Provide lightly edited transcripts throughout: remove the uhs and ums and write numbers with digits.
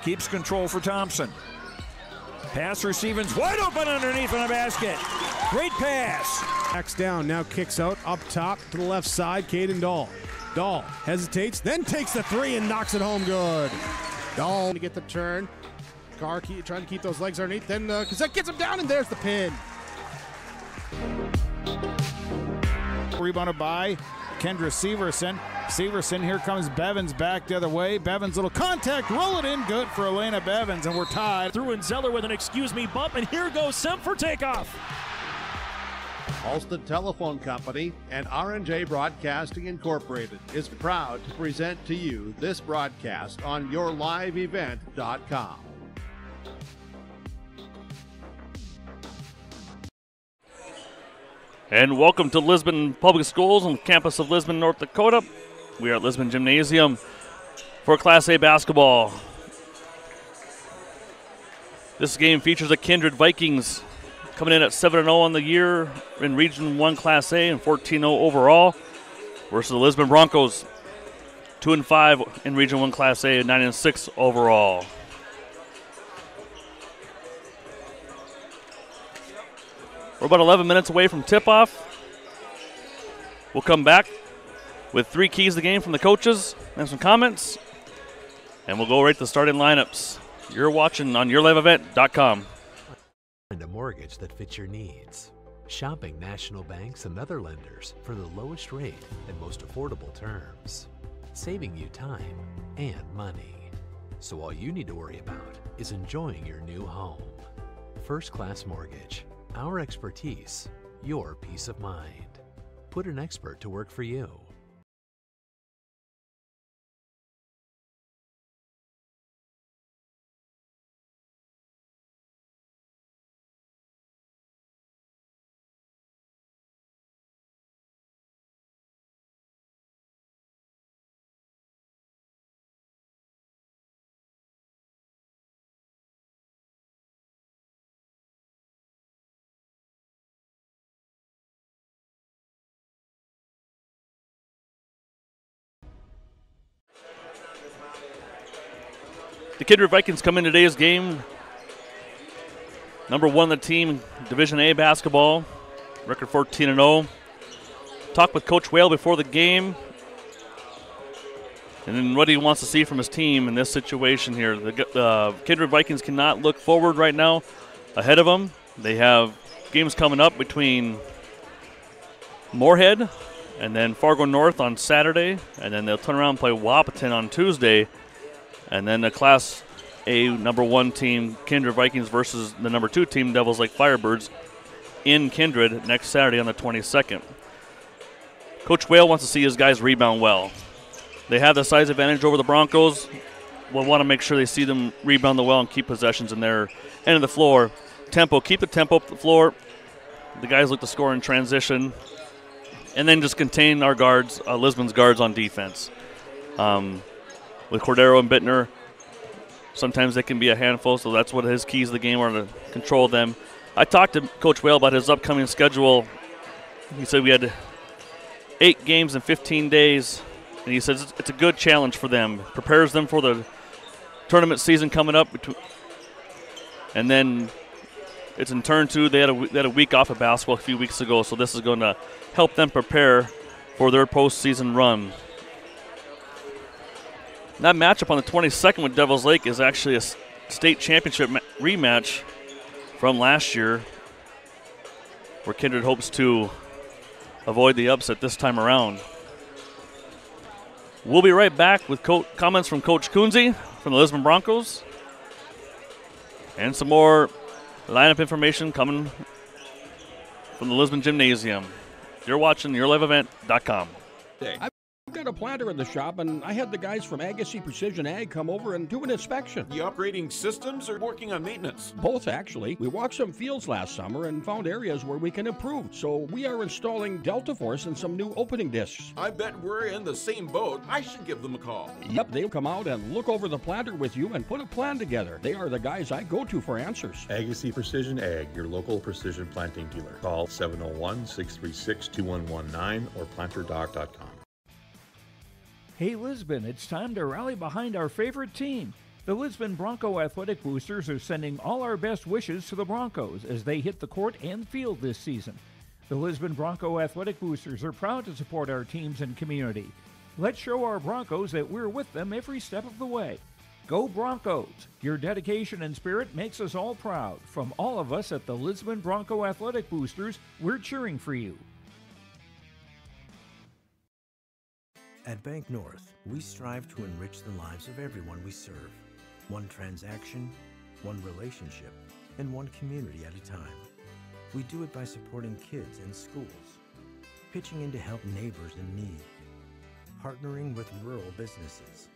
keeps control for Thompson. Pass for Stevens, wide open underneath in the basket. Great pass. Backs down, now kicks out up top to the left side, Caden Dahl. Dahl hesitates, then takes the three and knocks it home good. Dahl to get the turn. Carr trying to keep those legs underneath, then Cassette gets him down, and there's the pin. Rebounded by Kendra Severson. Severson, here comes Bevins back the other way. Bevins, little contact, roll it in, good for Elena Bevins, and we're tied. Through and Zeller with an excuse me bump, and here goes Semp for takeoff. Halsted Telephone Company and R&J Broadcasting Incorporated is proud to present to you this broadcast on yourliveevent.com. And welcome to Lisbon Public Schools on the campus of Lisbon, North Dakota. We are at Lisbon Gymnasium for Class A basketball. This game features the Kindred Vikings coming in at 7-0 on the year in Region 1 Class A and 14-0 overall versus the Lisbon Broncos, 2-5 in Region 1 Class A and 9-6 overall. We're about 11 minutes away from tip-off. We'll come back with 3 keys to the game from the coaches and some comments, and we'll go right to the starting lineups. You're watching on yourliveevent.com. Find a mortgage that fits your needs. Shopping national banks and other lenders for the lowest rate and most affordable terms. Saving you time and money. So all you need to worry about is enjoying your new home. First Class Mortgage. Our expertise, your peace of mind. Put an expert to work for you. The Kindred Vikings come in today's game number 1 on the team, Division A basketball, record 14-0. Talked with Coach Whale before the game, and then what he wants to see from his team in this situation here. The Kindred Vikings cannot look forward right now ahead of them. They have games coming up between Moorhead and then Fargo North on Saturday, and then they'll turn around and play Wahpeton on Tuesday. And then the Class A number 1 team, Kindred Vikings, versus the number 2 team, Devils Lake Firebirds, in Kindred next Saturday on the 22nd. Coach Whale wants to see his guys rebound well. They have the size advantage over the Broncos. We'll want to make sure they see them rebound the well and keep possessions in their end of the floor. Tempo, keep the tempo up the floor. The guys look to score in transition. And then just contain our guards, Lisbon's guards on defense. With Cordero and Bittner, sometimes they can be a handful, so that's what his keys to the game are, to control them. I talked to Coach Whale about his upcoming schedule. He said we had 8 games in 15 days, and he says it's a good challenge for them. Prepares them for the tournament season coming up. And then it's in turn 2. They had a week off of basketball a few weeks ago, so this is going to help them prepare for their postseason run. That matchup on the 22nd with Devils Lake is actually a state championship rematch from last year, where Kindred hopes to avoid the upset this time around. We'll be right back with comments from Coach Kunze from the Lisbon Broncos and some more lineup information coming from the Lisbon Gymnasium. You're watching yourliveevent.com. I've got a planter in the shop, and I had the guys from Agassi Precision Ag come over and do an inspection. You upgrading systems or working on maintenance? Both, actually. We walked some fields last summer and found areas where we can improve. So we are installing Delta Force and some new opening discs. I bet we're in the same boat. I should give them a call. Yep, they'll come out and look over the planter with you and put a plan together. They are the guys I go to for answers. Agassi Precision Ag, your local precision planting dealer. Call 701-636-2119 or planterdoc.com. Hey Lisbon, it's time to rally behind our favorite team. The Lisbon Bronco Athletic Boosters are sending all our best wishes to the Broncos as they hit the court and field this season. The Lisbon Bronco Athletic Boosters are proud to support our teams and community. Let's show our Broncos that we're with them every step of the way. Go Broncos! Your dedication and spirit makes us all proud. From all of us at the Lisbon Bronco Athletic Boosters, we're cheering for you. At Bank North, we strive to enrich the lives of everyone we serve. One transaction, one relationship, and one community at a time. We do it by supporting kids and schools, pitching in to help neighbors in need, partnering with rural businesses,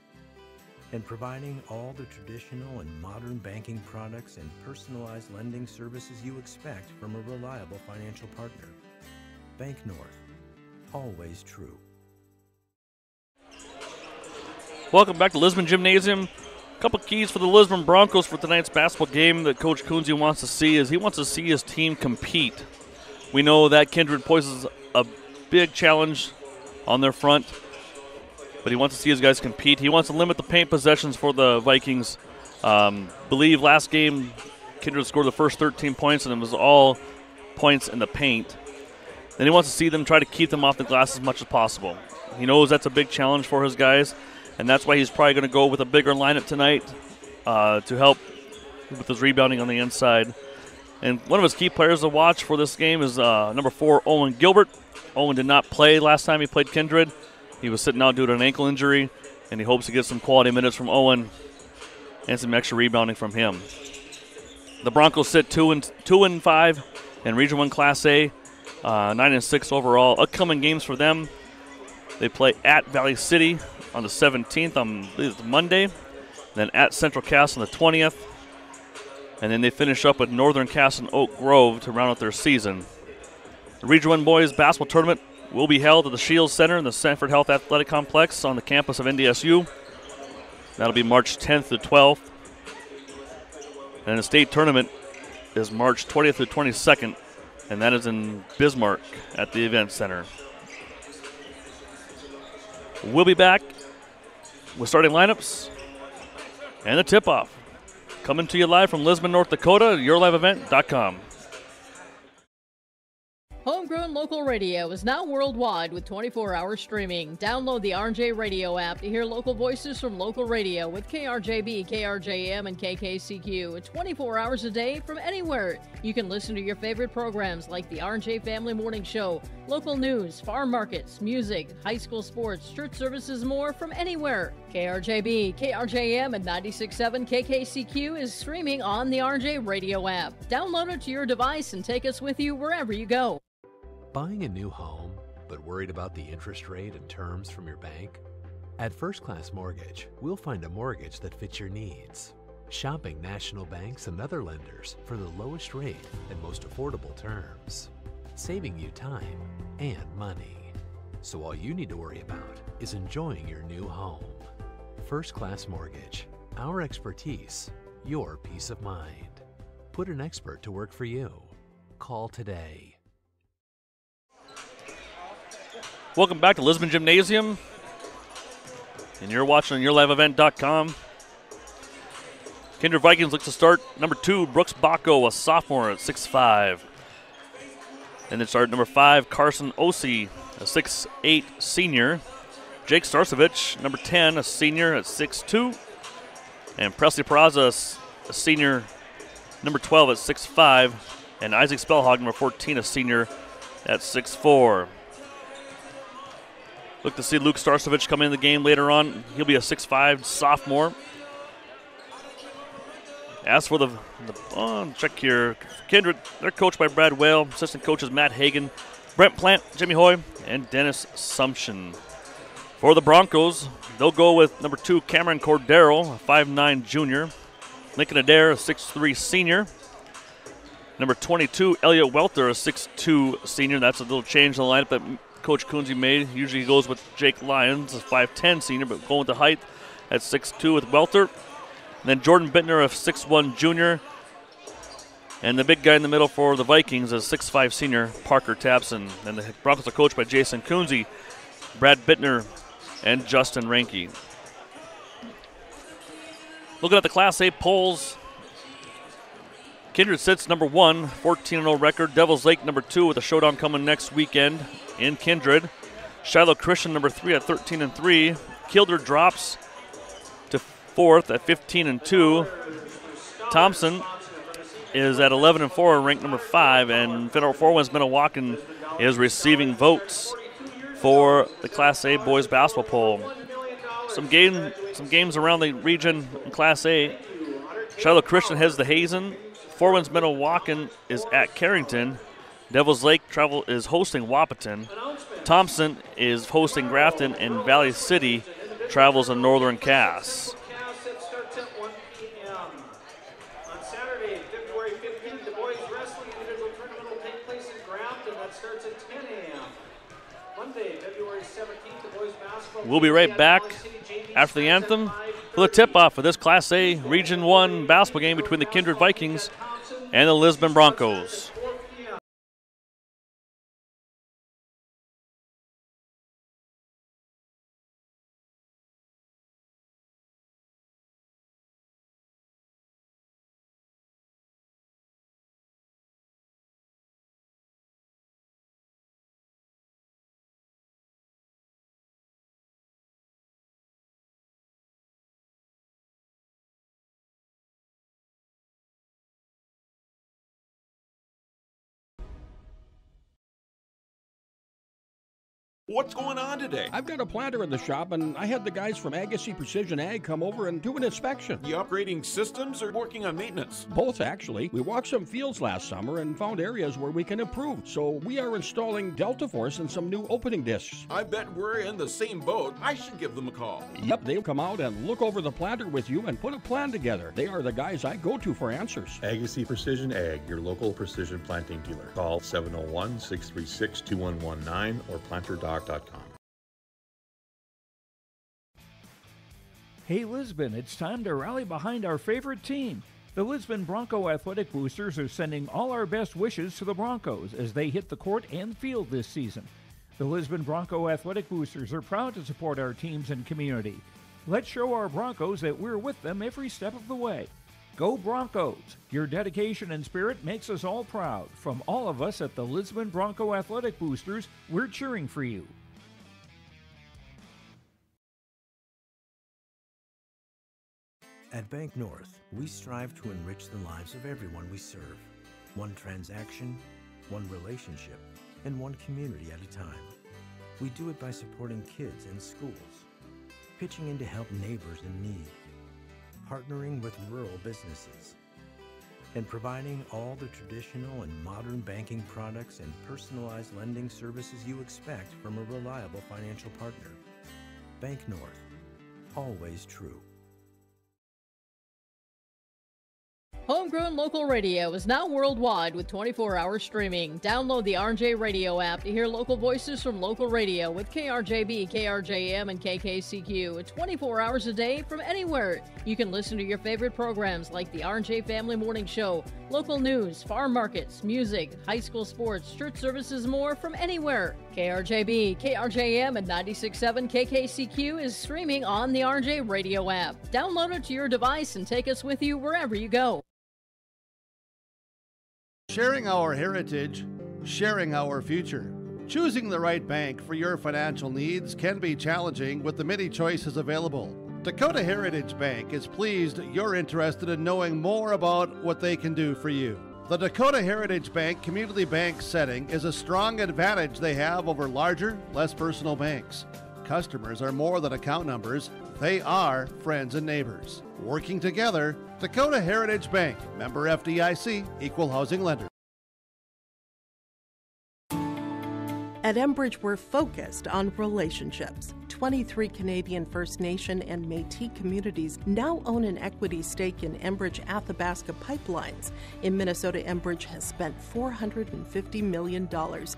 and providing all the traditional and modern banking products and personalized lending services you expect from a reliable financial partner. Bank North, always true. Welcome back to Lisbon Gymnasium. A couple keys for the Lisbon Broncos for tonight's basketball game that Coach Kunze wants to see is he wants to see his team compete. We know that Kindred poses a big challenge on their front, but he wants to see his guys compete. He wants to limit the paint possessions for the Vikings. Believe last game Kindred scored the first 13 points, and it was all points in the paint. Then he wants to see them try to keep them off the glass as much as possible. He knows that's a big challenge for his guys, and that's why he's probably going to go with a bigger lineup tonight to help with his rebounding on the inside. And one of his key players to watch for this game is number 4, Owen Gilbert. Owen did not play last time he played Kindred. He was sitting out due to an ankle injury, and he hopes to get some quality minutes from Owen and some extra rebounding from him. The Broncos sit 2-5 in Region 1 Class A, 9-6 overall. Upcoming games for them, they play at Valley City on the 17th, on Monday, then at Central Cass on the 20th, and then they finish up with Northern Cass and Oak Grove to round out their season. The Region 1 Boys Basketball Tournament will be held at the Shields Center in the Sanford Health Athletic Complex on the campus of NDSU. That'll be March 10th to 12th. And the state tournament is March 20th to 22nd, and that is in Bismarck at the Event Center. We'll be back with starting lineups and the tip-off. Coming to you live from Lisbon, North Dakota, yourliveevent.com. Homegrown local radio is now worldwide with 24-hour streaming. Download the RJ Radio app to hear local voices from local radio with KRJB, KRJM, and KKCQ 24 hours a day from anywhere. You can listen to your favorite programs like the RJ Family Morning Show, local news, farm markets, music, high school sports, church services, more from anywhere. KRJB, KRJM, and 96.7 KKCQ is streaming on the RJ Radio app. Download it to your device and take us with you wherever you go. Buying a new home, but worried about the interest rate and terms from your bank? At First Class Mortgage, we'll find a mortgage that fits your needs. Shopping national banks and other lenders for the lowest rate and most affordable terms. Saving you time and money. So all you need to worry about is enjoying your new home. First Class Mortgage. Our expertise, your peace of mind. Put an expert to work for you. Call today. Welcome back to Lisbon Gymnasium. And you're watching on yourliveevent.com. Kindred Vikings look to start number 2, Brooks Bacco, a sophomore at 6'5". And then start number 5, Carson Ossie, a 6'8" senior. Jake Starcevich, number 10, a senior at 6'2". And Presley Peraza, a senior, number 12 at 6'5". And Isaac Spellhog, number 14, a senior at 6'4". Look to see Luke Starcevich come in the game later on. He'll be a 6'5" sophomore. As for the check here, Kindred, they're coached by Brad Whale. Assistant coaches Matt Hagan, Brent Plant, Jimmy Hoy, and Dennis Sumption. For the Broncos, they'll go with number 2, Cameron Cordero, a 5'9" junior. Lincoln Adair, a 6'3" senior. Number 22, Elliot Welter, a 6'2" senior. That's a little change in the lineup that Coach Kunze made. Usually he goes with Jake Lyons, a 5'10" senior, but going with the height at 6'2" with Welter. And then Jordan Bittner, a 6'1" junior. And the big guy in the middle for the Vikings is 6'5" senior Parker Tapson. And the Broncos are coached by Jason Kunze, Brad Bittner, and Justin Ranke. Looking at the Class A polls, Kindred sits number 1, 14-0 record. Devils Lake number 2 with a showdown coming next weekend in Kindred. Shiloh Christian number 3 at 13-3. Kindred drops to 4th at 15-2. Thompson is at 11-4, ranked number 5, and Fort Wayne's Minnewacan is receiving votes for the Class A boys basketball poll. Some games around the region in Class A. Shiloh Christian heads to Hazen. Fort Wayne's Minnewacan is at Carrington. Devils Lake is hosting Wapaton. Thompson is hosting Grafton, and Valley City travels to Northern Cass. We'll be right back after the anthem for the tip-off for this Class A Region 1 basketball game between the Kindred Vikings and the Lisbon Broncos. What's going on today? I've got a planter in the shop, and I had the guys from Agassiz Precision Ag come over and do an inspection. You upgrading systems or working on maintenance? Both, actually. We walked some fields last summer and found areas where we can improve. So we are installing Delta Force and some new opening discs. I bet we're in the same boat. I should give them a call. Yep, they'll come out and look over the planter with you and put a plan together. They are the guys I go to for answers. Agassiz Precision Ag, your local precision planting dealer. Call 701-636-2119 or planterdoc.com. Hey Lisbon, it's time to rally behind our favorite team. The Lisbon Bronco Athletic Boosters are sending all our best wishes to the Broncos as they hit the court and field this season. The Lisbon Bronco Athletic Boosters are proud to support our teams and community. Let's show our Broncos that we're with them every step of the way. Go Broncos! Your dedication and spirit makes us all proud. From all of us at the Lisbon Bronco Athletic Boosters, we're cheering for you. At Bank North, we strive to enrich the lives of everyone we serve. One transaction, one relationship, and one community at a time. We do it by supporting kids and schools, pitching in to help neighbors in need, partnering with rural businesses, and providing all the traditional and modern banking products and personalized lending services you expect from a reliable financial partner. Bank North, always true. Homegrown local radio is now worldwide with 24-hour streaming. Download the RJ Radio app to hear local voices from local radio with KRJB, KRJM, and KKCQ 24 hours a day from anywhere. You can listen to your favorite programs like the RJ Family Morning Show, local news, farm markets, music, high school sports, church services, more from anywhere. KRJB, KRJM, and 96.7 KKCQ is streaming on the RJ Radio app. Download it to your device and take us with you wherever you go. Sharing our heritage, sharing our future. Choosing the right bank for your financial needs can be challenging with the many choices available. Dakota Heritage Bank is pleased you're interested in knowing more about what they can do for you. The Dakota Heritage Bank community bank setting is a strong advantage they have over larger, less personal banks. Customers are more than account numbers, they are friends and neighbors. Working together, Dakota Heritage Bank, member FDIC, equal housing lender. At Enbridge, we're focused on relationships. 23 Canadian First Nation and Métis communities now own an equity stake in Enbridge Athabasca Pipelines. In Minnesota, Enbridge has spent $450 million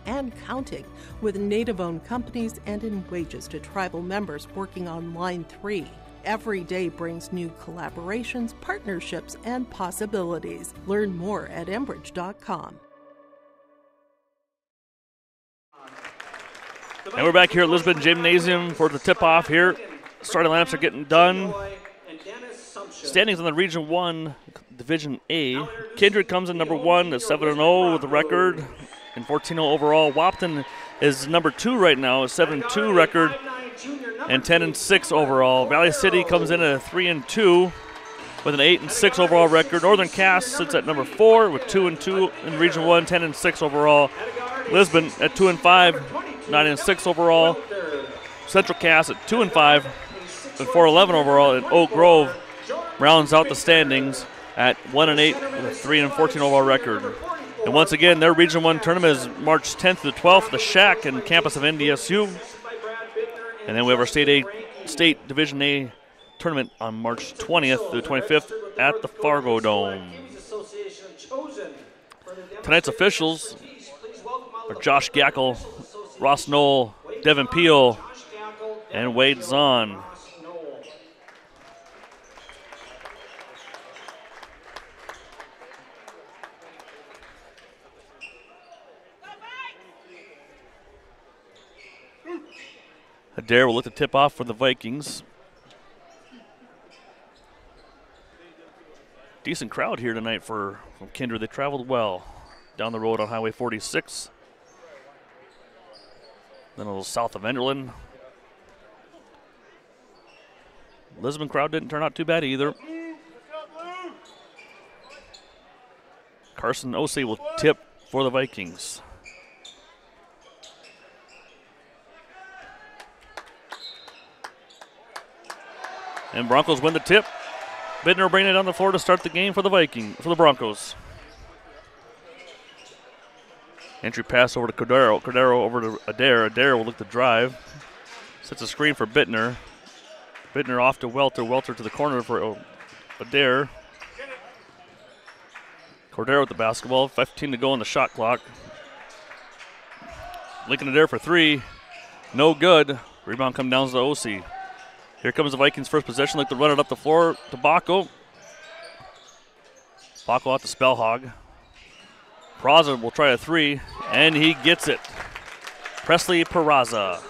and counting with Native-owned companies and in wages to tribal members working on Line 3. Every day brings new collaborations, partnerships, and possibilities. Learn more at Enbridge.com. And we're back here at Lisbon Gymnasium for the tip-off here. Starting lineups are getting done. Standings in the Region 1 Division A. Kindred comes in number 1 at 7-0 with a record and 14-0 overall. Wapton is number 2 right now, a 7-2 record and 10-6 overall. Valley City comes in at a 3-2 with an 8-6 overall record. Northern Cass sits at number 4 with 2-2 in Region 1, 10-6 overall. Lisbon at 2-5, 9-6 overall. Central Cass at 2-5 and 4-11 overall. And Oak Grove rounds out the standings at 1-8 with a 3-14 overall record. And once again, their Region 1 tournament is March 10th to the 12th, the Shack and campus of NDSU. And then we have our State Division A tournament on March 20th through the 25th at the Fargo Dome. Tonight's officials are Josh Gackle, Ross Knoll, Devin Peel, and Wade Zahn. Adair will look to tip off for the Vikings. Decent crowd here tonight from Kindred. They traveled well down the road on Highway 46. Then a little south of Enderlin. Lisbon crowd didn't turn out too bad either. Carson Osei will tip for the Vikings. And Broncos win the tip. Bittner bringing it on the floor to start the game for the Broncos. Entry pass over to Cordero. Cordero over to Adair. Adair will look to drive. Sets a screen for Bittner. Bittner off to Welter. Welter to the corner for Adair. Cordero with the basketball. 15 to go on the shot clock. Lincoln Adair for 3. No good. Rebound come down to the OC. Here comes the Vikings' first possession. Like to run it up the floor to Baco. Baco out to Spellhog. Peraza will try a 3, and he gets it. Presley Peraza.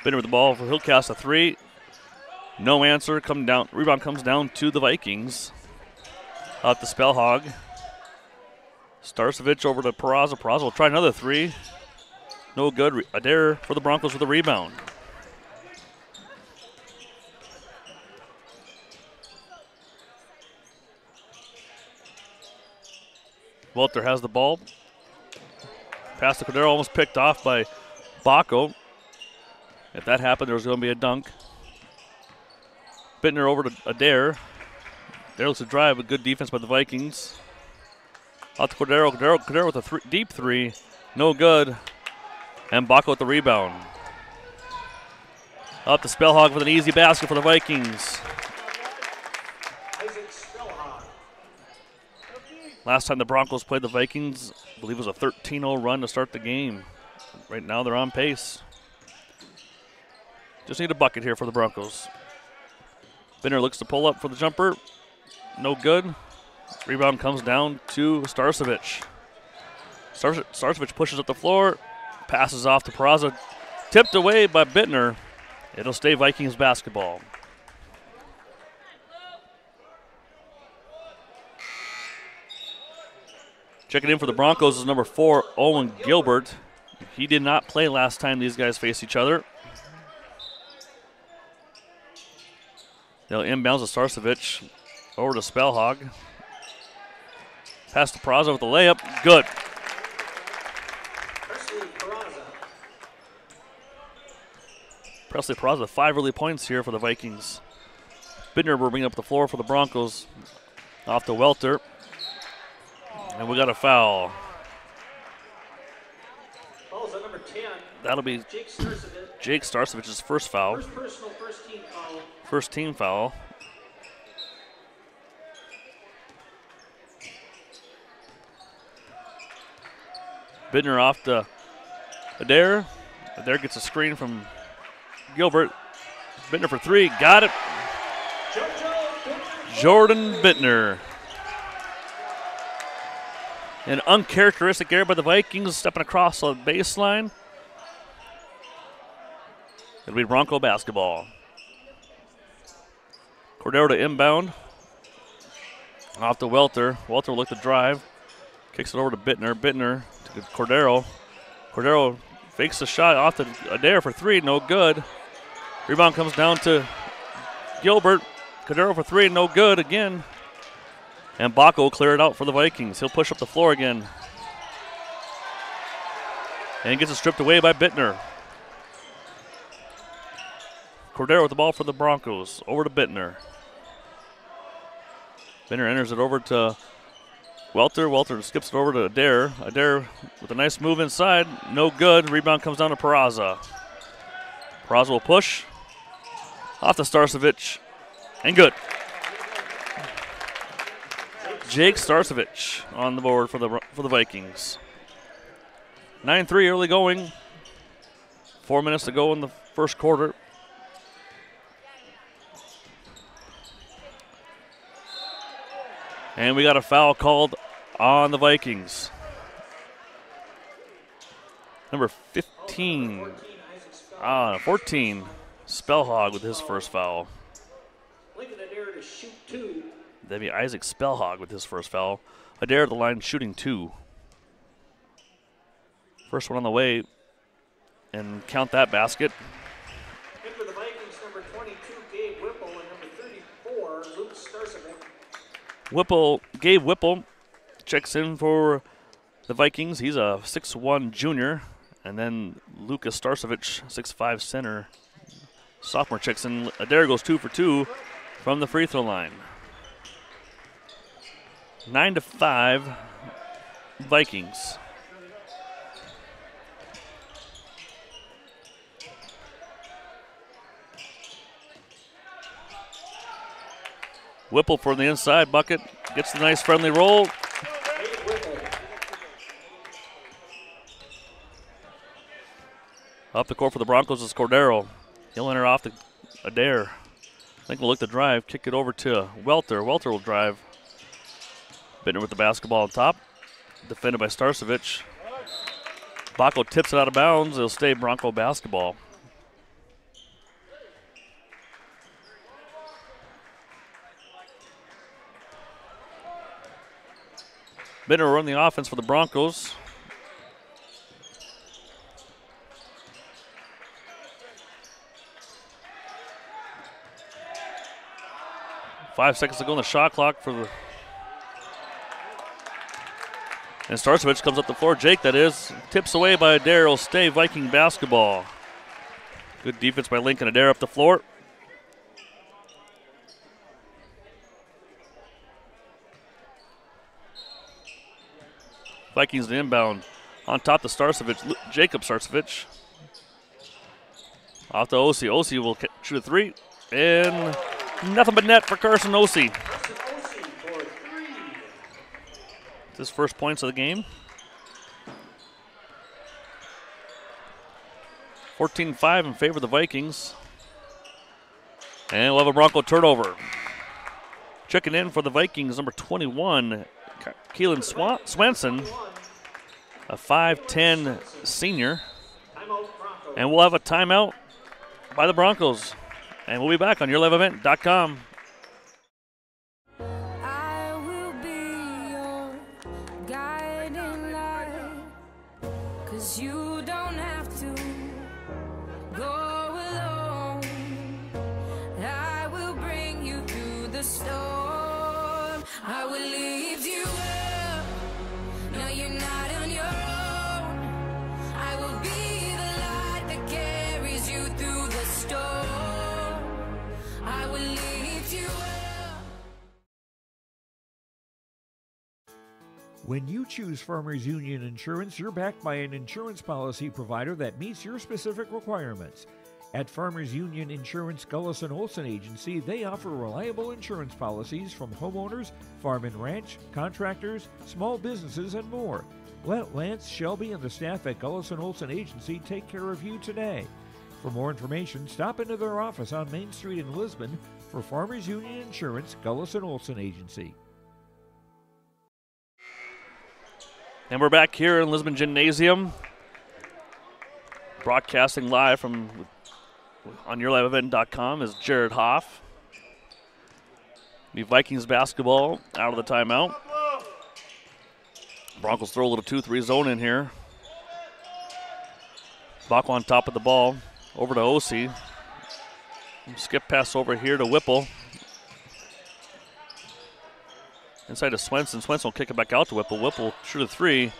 Bittner with the ball for Hillcast, a 3. No answer. Come down. Rebound comes down to the Vikings. Out to Spellhog. Starcevich over to Peraza. Peraza will try another 3. No good. Adair for the Broncos with a rebound. Walter has the ball. Pass to Cordero, almost picked off by Baco. If that happened, there was going to be a dunk. Bittner over to Adair. Adair looks to drive, but good defense by the Vikings. Out to Cordero. Cordero with a deep 3. No good. And Baco with the rebound. Out to Spellhog with an easy basket for the Vikings. Last time the Broncos played the Vikings, I believe it was a 13-0 run to start the game. Right now they're on pace. Just need a bucket here for the Broncos. Bittner looks to pull up for the jumper. No good. Rebound comes down to Starcevich. Starcevich pushes up the floor. Passes off to Peraza. Tipped away by Bittner. It'll stay Vikings basketball. Checking in for the Broncos is number 4, Owen Gilbert. He did not play last time these guys faced each other. They'll inbounds to Starcevich. Over to Spellhog. Pass to Peraza with the layup. Good. Presley Peraza, 5 early points here for the Vikings. Bittner will bring up the floor for the Broncos. Off to Welter. And we got a foul. Fouls on number 10. That'll be Jake Starcevich's first foul. First team foul. Bittner off to Adair. Adair gets a screen from Gilbert. Bittner for three. Got it. Jordan Bittner. An uncharacteristic error by the Vikings, stepping across the baseline. It'll be Bronco basketball. Cordero to inbound. Off to Welter. Welter will look to drive. Kicks it over to Bittner. Bittner to Cordero. Cordero fakes the shot off to Adair for three. No good. Rebound comes down to Gilbert. Cordero for three. No good again. And Baco cleared out for the Vikings. He'll push up the floor again. And gets it stripped away by Bittner. Cordero with the ball for the Broncos. Over to Bittner. Bittner enters it over to Welter. Welter skips it over to Adair. Adair with a nice move inside. No good. Rebound comes down to Peraza. Peraza will push. Off to Starcevic. And good. Jake Starcevic on the board for the Vikings. 9-3 early going. 4 minutes to go in the first quarter. And we got a foul called on the Vikings. Number 14, Spellhog with his first foul. That'd be Isaac Spellhog with his first foul. Adair at the line shooting two. First one on the way, and count that basket. And for the Vikings, number 22, Gabe Whipple, and number 34, Luke Starcevic. Gabe Whipple checks in for the Vikings. He's a 6'1 junior. And then Lucas Starcevic, 6'5 center. Sophomore checks in. Adair goes 2 for 2 from the free throw line. 9-5 Vikings. Whipple for the inside bucket. Gets the nice friendly roll. Up the court for the Broncos is Cordero. He'll enter off the Adair. I think we'll look to drive. Kick it over to Welter. Welter will drive. Bittner with the basketball on top. Defended by Starcevic. Baco tips it out of bounds. It'll stay Bronco basketball. Bittner will run the offense for the Broncos. Five seconds to go on the shot clock for the. And Starcevic comes up the floor. Jake, that is. Tips away by Adair. Will stay Viking basketball. Good defense by Lincoln. Adair up the floor. Vikings to inbound. On top to Starcevic. Jacob Starcevic. Off to Osi. Osi will shoot a three. And nothing but net for Carson Osi. It's his first points of the game. 14-5 in favor of the Vikings. And we'll have a Bronco turnover. Checking in for the Vikings, number 21, Keelan Swanson, a 5'10 senior. And we'll have a timeout by the And we'll be back on YourLiveEvent.com. You don't have to go alone. I will bring you through the storm. I will lift you up. No, you're not on your own. I will be the light that carries you through the storm. I will lift you up. When you choose Farmers Union Insurance, you're backed by an insurance policy provider that meets your specific requirements. At Farmers Union Insurance Gullis & Olson Agency, they offer reliable insurance policies from homeowners, farm and ranch, contractors, small businesses, and more. Let Lance, Shelby, and the staff at Gullis & Olson Agency take care of you today. For more information, stop into their office on Main Street in Lisbon for Farmers Union Insurance, Gullis & Olson Agency. And we're back here in Lisbon Gymnasium, broadcasting live from on YourLiveEvent.com is Jared Hoff. The Vikings basketball out of the timeout. Broncos throw a little 2-3 zone in here. Bach on top of the ball. Over to Osi. Skip pass over here to Whipple. Inside to Swenson. Swenson will kick it back out to Whipple. Whipple shoot a three.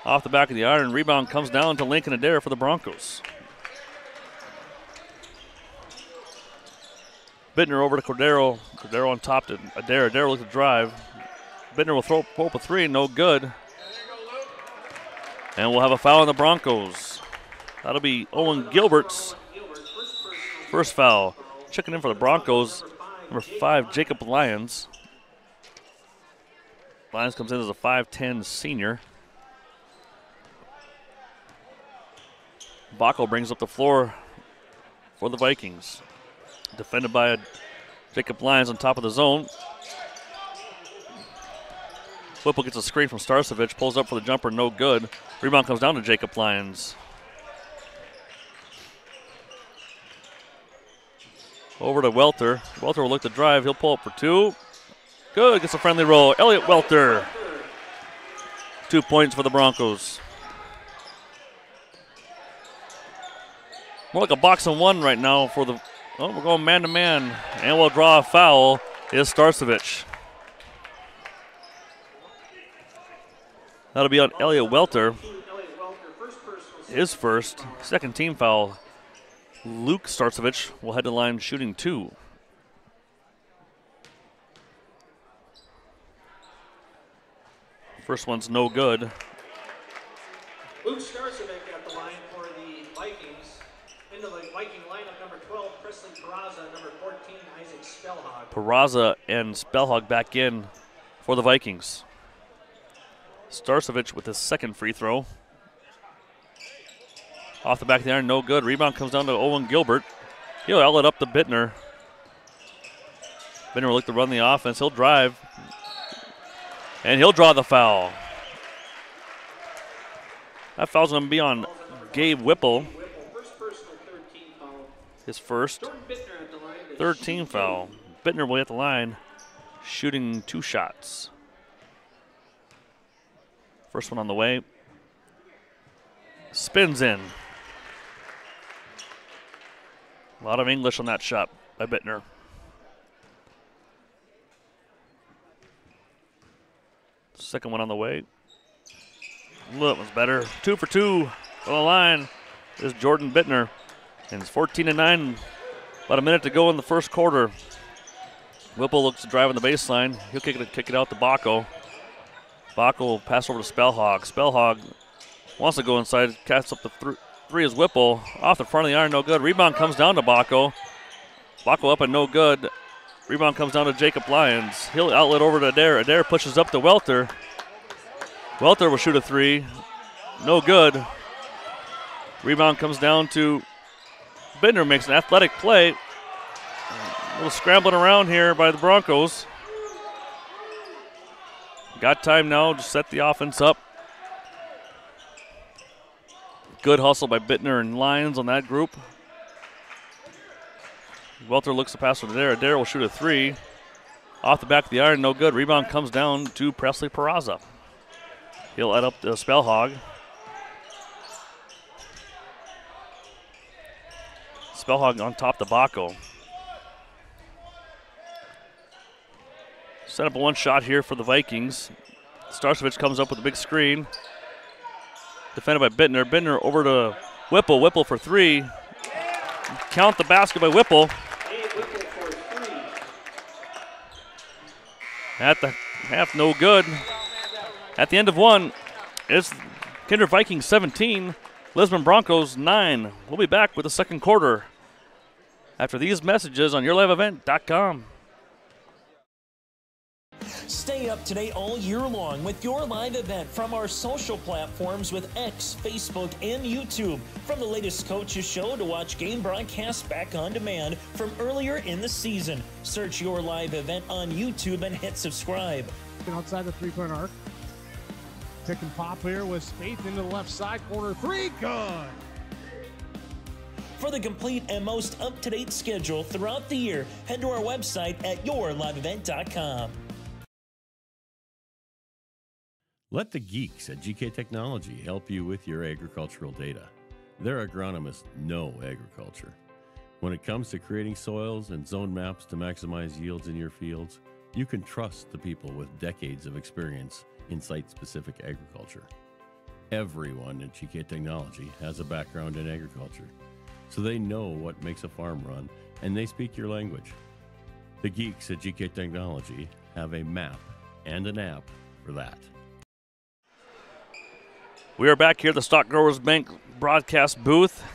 Off the back of the iron. Rebound comes down to Lincoln Adair for the Broncos. Bittner over to Cordero. Cordero on top to Adair. Adair looks to drive. Bittner will throw up a three. No good. And we'll have a foul on the Broncos. That'll be Owen Gilbert's first foul. Checking in for the Broncos, number 5, Jacob Lyons. Lyons comes in as a 5'10 senior. Bacco brings up the floor for the Vikings. Defended by Jacob Lyons on top of the zone. Whipple gets a screen from Starcevic, pulls up for the jumper, no good. Rebound comes down to Jacob Lyons. Over to Welter. Welter will look to drive. He'll pull up for two. Good, gets a friendly roll. Elliot Welter. 2 points for the Broncos. More like a box and one right now for the, oh, we're going man to man. And we'll draw a foul is Starcevic. That'll be on Elliot Welter. His first, second team foul. Luke Starcevic will head to the line shooting 2. First one's no good. Luke Starcevic at the line for the Vikings. Into the Viking lineup, number 12, Presley Peraza, number 14, Isaac Spellhog. Peraza and Spellhog back in for the Vikings. Starcevic with his second free throw. Off the back of the iron, no good. Rebound comes down to Owen Gilbert. He'll outlet up to Bittner. Bittner will look to run the offense. He'll drive. And he'll draw the foul. That foul's going to be on Gabe Whipple. His first. Third team foul. Bittner will be at the line shooting 2 shots. First one on the way. Spins in. A lot of English on that shot by Bittner. Second one on the way. That was better. 2 for 2 on the line is Jordan Bittner. And it's 14-9. About a minute to go in the first quarter. Whipple looks to drive on the baseline. He'll kick it out to Bacco. Bacco will pass over to Spellhog. Spellhog wants to go inside. Casts up the three is Whipple. Off the front of the iron, no good. Rebound comes down to Bacco. Bacco up and no good. Rebound comes down to Jacob Lyons. He'll outlet over to Adair. Adair pushes up to Welter. Welter will shoot a 3. No good. Rebound comes down to Bittner. Makes an athletic play. A little scrambling around here by the Broncos. Got time now to set the offense up. Good hustle by Bittner and Lyons on that group. Welter looks to pass with Adair. Adair will shoot a 3. Off the back of the iron, no good. Rebound comes down to Presley Peraza. He'll add up to Spellhog. Spellhog on top to Bacco. Set up a one shot here for the Vikings. Starcevic comes up with a big screen. Defended by Bittner. Bittner over to Whipple. Whipple for 3. Count the basket by Whipple. At the half, no good. At the end of one, it's Kindred Vikings 17, Lisbon Broncos 9. We'll be back with the second quarter after these messages on YourLiveEvent.com. Stay up to date all year long with your live event from our social platforms with X, Facebook, and YouTube. From the latest coaches show to watch game broadcasts back on demand from earlier in the season. Search your live event on YouTube and hit subscribe. Outside the three-point arc. Pick and pop here with Spaeth into the left side corner. Three, good. For the complete and most up-to-date schedule throughout the year, head to our website at yourliveevent.com. Let the geeks at GK Technology help you with your agricultural data. Their agronomists know agriculture. When it comes to creating soils and zone maps to maximize yields in your fields, you can trust the people with decades of experience in site-specific agriculture. Everyone at GK Technology has a background in agriculture, so they know what makes a farm run, and they speak your language. The geeks at GK Technology have a map and an app for that. We are back here at the Stock Growers Bank broadcast booth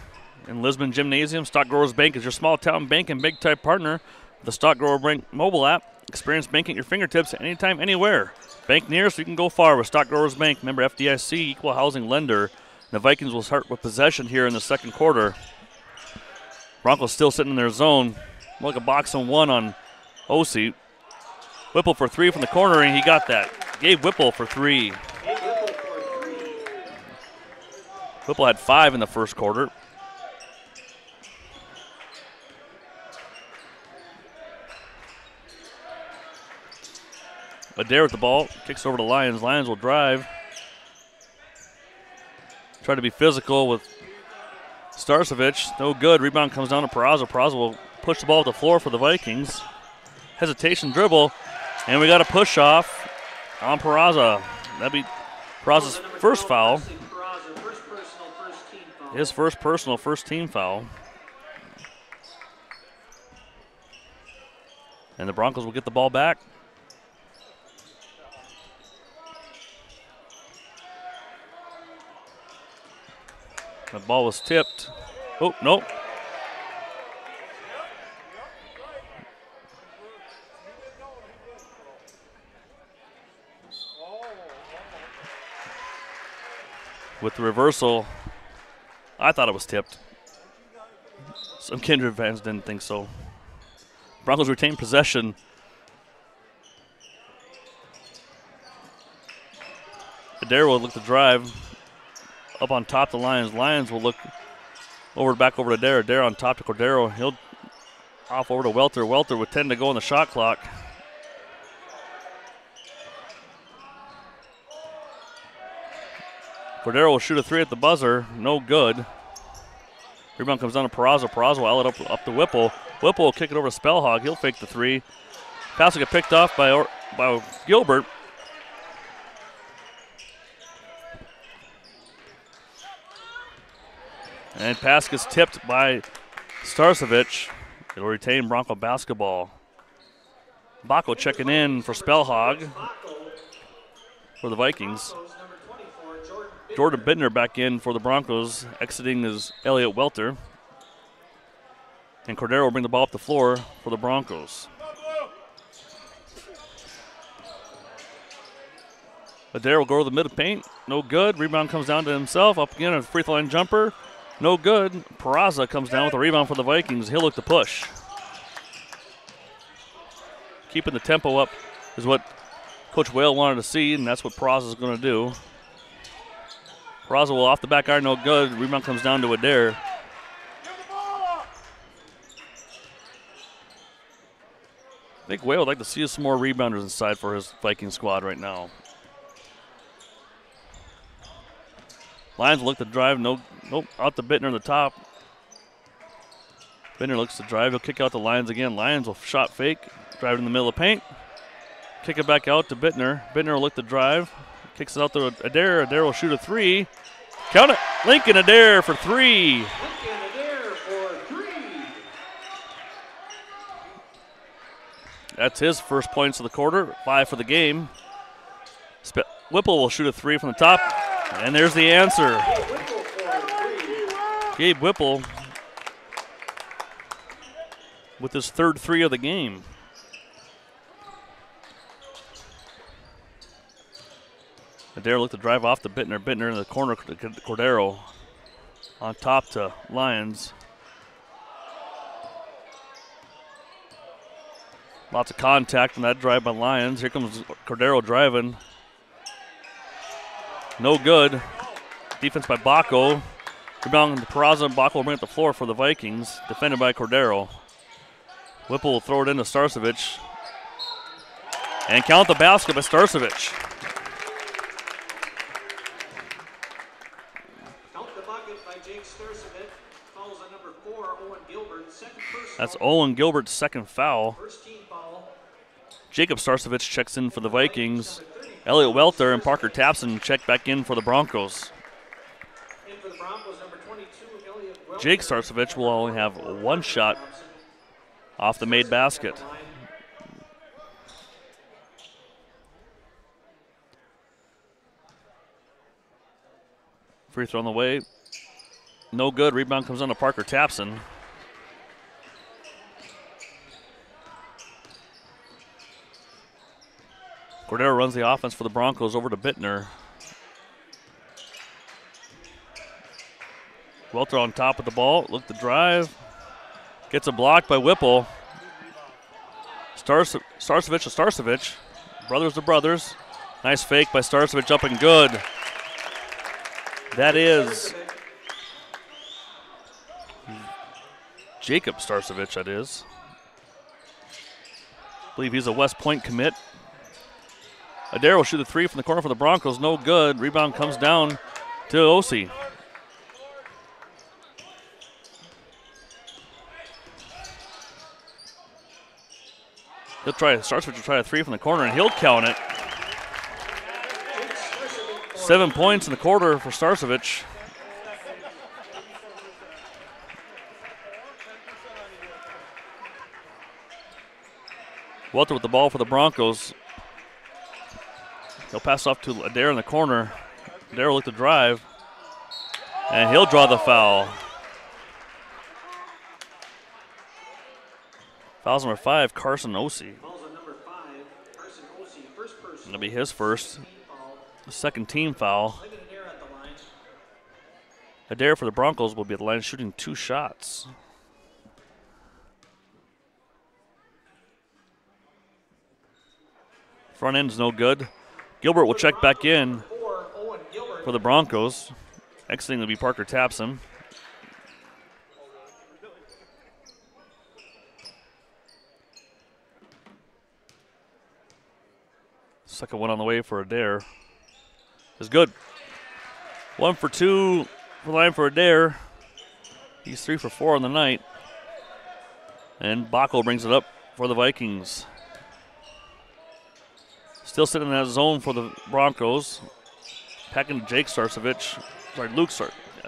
in Lisbon Gymnasium. Stock Growers Bank is your small town bank and big type partner. The Stock Grower Bank mobile app. Experience banking at your fingertips anytime, anywhere. Bank near so you can go far with Stock Growers Bank. Member FDIC, equal housing lender. The Vikings will start with possession here in the second quarter. Broncos still sitting in their zone. Like a box and one on Osi. Whipple for three from the corner, and he got that. Gabe Whipple for three. Whipple had 5 in the first quarter. Adair with the ball, kicks over to Lions. Lions will drive. Try to be physical with Starcevic. No good. Rebound comes down to Peraza. Peraza will push the ball to the floor for the Vikings. Hesitation dribble, and we got a push off on Peraza. That'd be Peraza's first foul. His first personal, first team foul. And the Broncos will get the ball back. The ball was tipped. Oh, nope. With the reversal, I thought it was tipped. Some Kindred fans didn't think so. Broncos retain possession. Adair will look to drive up on top of the Lions. Lions will look back over to Adair. Adair on top to Cordero. He'll off over to Welter. Welter with 10 to go on the shot clock. Cordero will shoot a 3 at the buzzer. No good. Rebound comes down to Peraza. Peraza will out it up to Whipple. Whipple will kick it over to Spellhog. He'll fake the 3. Pass will get picked off by Gilbert. And pass gets tipped by Starcevic. It'll retain Bronco basketball. Baco checking in for Spellhog for the Vikings. Jordan Bittner back in for the Broncos. Exiting is Elliot Welter. And Cordero will bring the ball up the floor for the Broncos. Adair will go to the middle paint. No good. Rebound comes down to himself. Up again, a free throw line jumper. No good. Peraza comes down with a rebound for the Vikings. He'll look to push. Keeping the tempo up is what Coach Whale wanted to see, and that's what Peraza is going to do. Peraza will off the back iron, no good. Rebound comes down to Adair. I think Whale would like to see some more rebounders inside for his Viking squad right now. Lions look to drive, nope, out to Bittner on the top. Bittner looks to drive, he'll kick out the Lions again. Lions will shot fake, drive in the middle of the paint. Kick it back out to Bittner. Bittner will look to drive, kicks it out to Adair. Adair will shoot a 3. Count it, Lincoln Adair for 3. That's his first points of the quarter, 5 for the game. Whipple will shoot a 3 from the top. And there's the answer. Gabe Whipple with his third 3 of the game. Adair looked to drive off to Bittner. Bittner in the corner to Cordero. On top to Lyons. Lots of contact on that drive by Lyons. Here comes Cordero driving. No good. Defense by Baco. Rebound to Peraza, and Baco will bring it to the floor for the Vikings. Defended by Cordero. Whipple will throw it into Starcevic. And count the basket by Starcevic. Count the bucket by Jake Starcevic. Fouls on number 4, Owen Gilbert. Second personal. That's Owen Gilbert's second foul. First team foul. Jacob Starcevic checks in for the Vikings. Elliot Welter and Parker Tapson check back in for the Broncos. In for the Broncos, number 22, Elliot Welter. Jake Starcevic will only have one shot off the made basket. Free throw on the way. No good. Rebound comes on to Parker Tapson. Cordero runs the offense for the Broncos over to Bittner. Welter on top of the ball. Look to drive. Gets a block by Whipple. Starcevic to Starcevic. Brothers to brothers. Nice fake by Starcevic, up and good. That is Jacob Starcevic, that is. I believe he's a West Point commit. Adair will shoot a three from the corner for the Broncos. No good. Rebound comes down to Osi. Starcevic will try a three from the corner, and he'll count it. 7 points in the quarter for Starcevic. Welter with the ball for the Broncos. He'll pass off to Adair in the corner. Adair will look to drive, and he'll draw the foul. Fouls number 5, Carson Osi. That'll be his first. Second team foul. Adair for the Broncos will be at the line shooting 2 shots. Front end's no good. Gilbert will check back in for the Broncos. Exiting will be Parker Tapson. Second one on the way for Adair. Is good. 1 for 2 for the line for Adair. He's 3 for 4 on the night. And Baco brings it up for the Vikings. Still sitting in that zone for the Broncos. Packing to Jake Starcevic.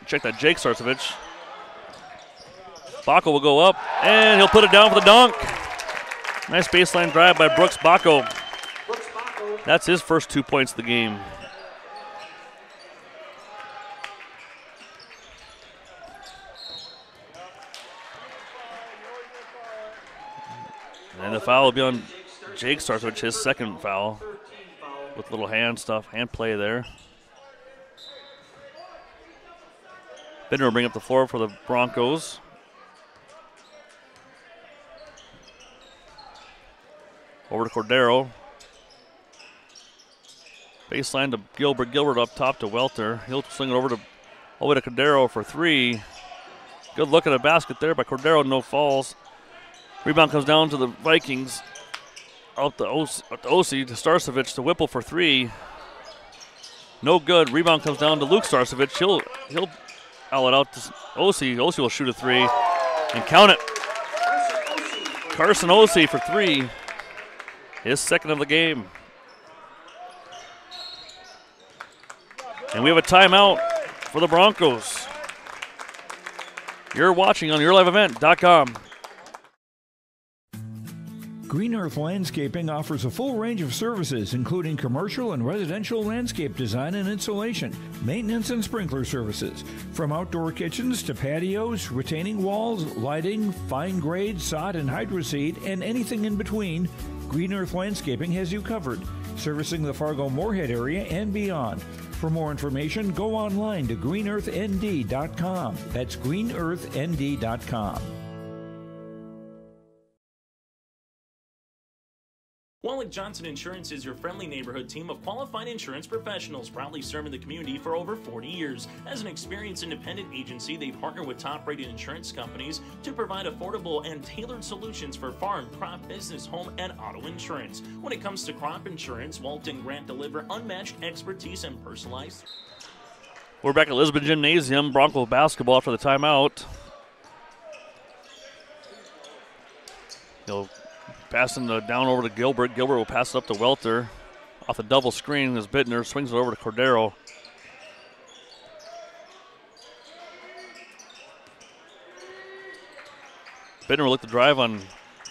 Check that, Jake Starcevic. Baco will go up, and he'll put it down for the dunk. Nice baseline drive by Brooks Baco. That's his first 2 points of the game. And the foul will be on Jake Starcevic, his second foul, with little hand play there. Bittner will bring up the floor for the Broncos. Over to Cordero. Baseline to Gilbert. Gilbert up top to Welter. He'll swing it all the way to Cordero for 3. Good look at the basket there by Cordero, no falls. Rebound comes down to the Vikings. Out to Osi to Starcevic to Whipple for 3. No good. Rebound comes down to Luke Starcevic. He'll foul it out to Osi. Osi will shoot a 3 and count it. Carson Osi for 3. His second of the game. And we have a timeout for the Broncos. You're watching on YourLiveEvent.com. Green Earth Landscaping offers a full range of services, including commercial and residential landscape design and installation, maintenance and sprinkler services. From outdoor kitchens to patios, retaining walls, lighting, fine grade, sod and hydroseed, and anything in between, Green Earth Landscaping has you covered. servicing the Fargo-Moorhead area and beyond. For more information, go online to greenearthnd.com. That's greenearthnd.com. Wallach Johnson Insurance is your friendly neighborhood team of qualified insurance professionals, proudly serving the community for over 40 years. As an experienced independent agency, they partner with top-rated insurance companies to provide affordable and tailored solutions for farm, crop, business, home, and auto insurance. When it comes to crop insurance, Walt and Grant deliver unmatched expertise and personalized. We're back at Lisbon Gymnasium. Bronco basketball after the timeout. He'll passing down over to Gilbert. Gilbert will pass it up to Welter. Off the double screen as Bittner swings it over to Cordero. Bittner will look to drive on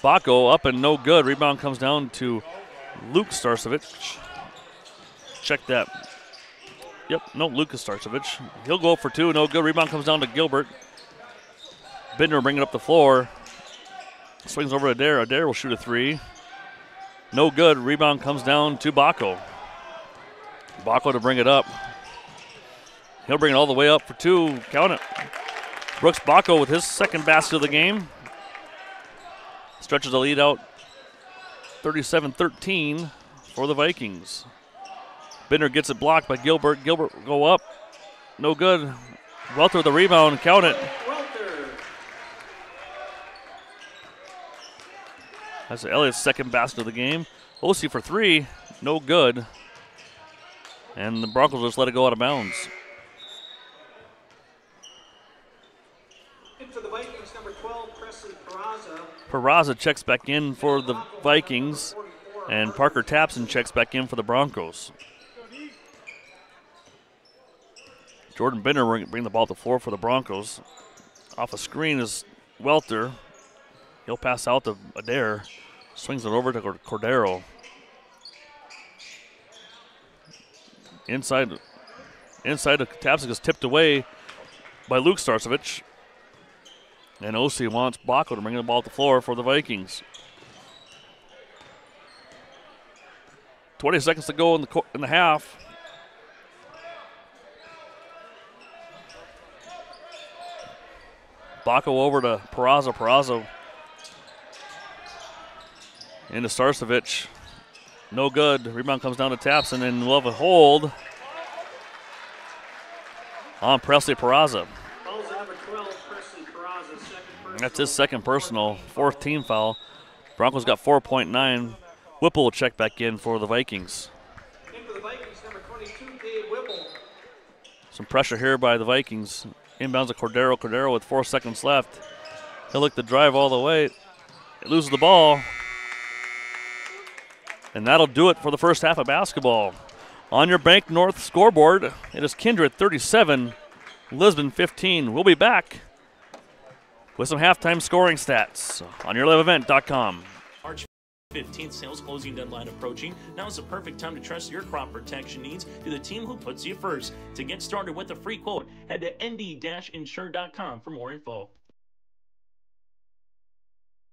Baco. Up and no good. Rebound comes down to Luke Starcevich. Check that. Yep, no, Lucas Starcevich. He'll go for two. No good. Rebound comes down to Gilbert. Bittner will bring it up the floor. Swings over to Adair. Adair will shoot a three. No good. Rebound comes down to Baco. Baco to bring it up. He'll bring it all the way up for two. Count it. Brooks Baco with his second basket of the game. Stretches the lead out 37-13 for the Vikings. Bittner gets it blocked by Gilbert. Gilbert will go up. No good. Welter with the rebound. Count it. That's Elliott's second basket of the game. Osi for three, no good. And the Broncos just let it go out of bounds. And for the Vikings, number 12, Presley Peraza. Peraza checks back in for the Vikings, and Parker Tapson checks back in for the Broncos. Jordan Bittner bring the ball to the floor for the Broncos. Off a screen is Welter. He'll pass out to Adair. Swings it over to Cordero. Inside the Tapson is tipped away by Luke Starcevich. And Osi wants Baco to bring the ball to the floor for the Vikings. 20 seconds to go in the half. Baco over to Peraza. Peraza into Starcevich. No good. Rebound comes down to Tapson, and we'll have a hold on Presley Peraza. That's his second personal, fourth team foul. Broncos got 4.9. Whipple will check back in for the Vikings. And for the Vikings, number 22, Dave Whipple. Some pressure here by the Vikings. Inbounds to Cordero. Cordero with 4 seconds left. He'll look to drive all the way. He loses the ball. And that'll do it for the first half of basketball. On your Bank North scoreboard, it is Kindred 37, Lisbon 15. We'll be back with some halftime scoring stats on yourliveevent.com. March 15th sales closing deadline approaching. Now is the perfect time to trust your crop protection needs to the team who puts you first. To get started with a free quote, head to nd-insure.com for more info.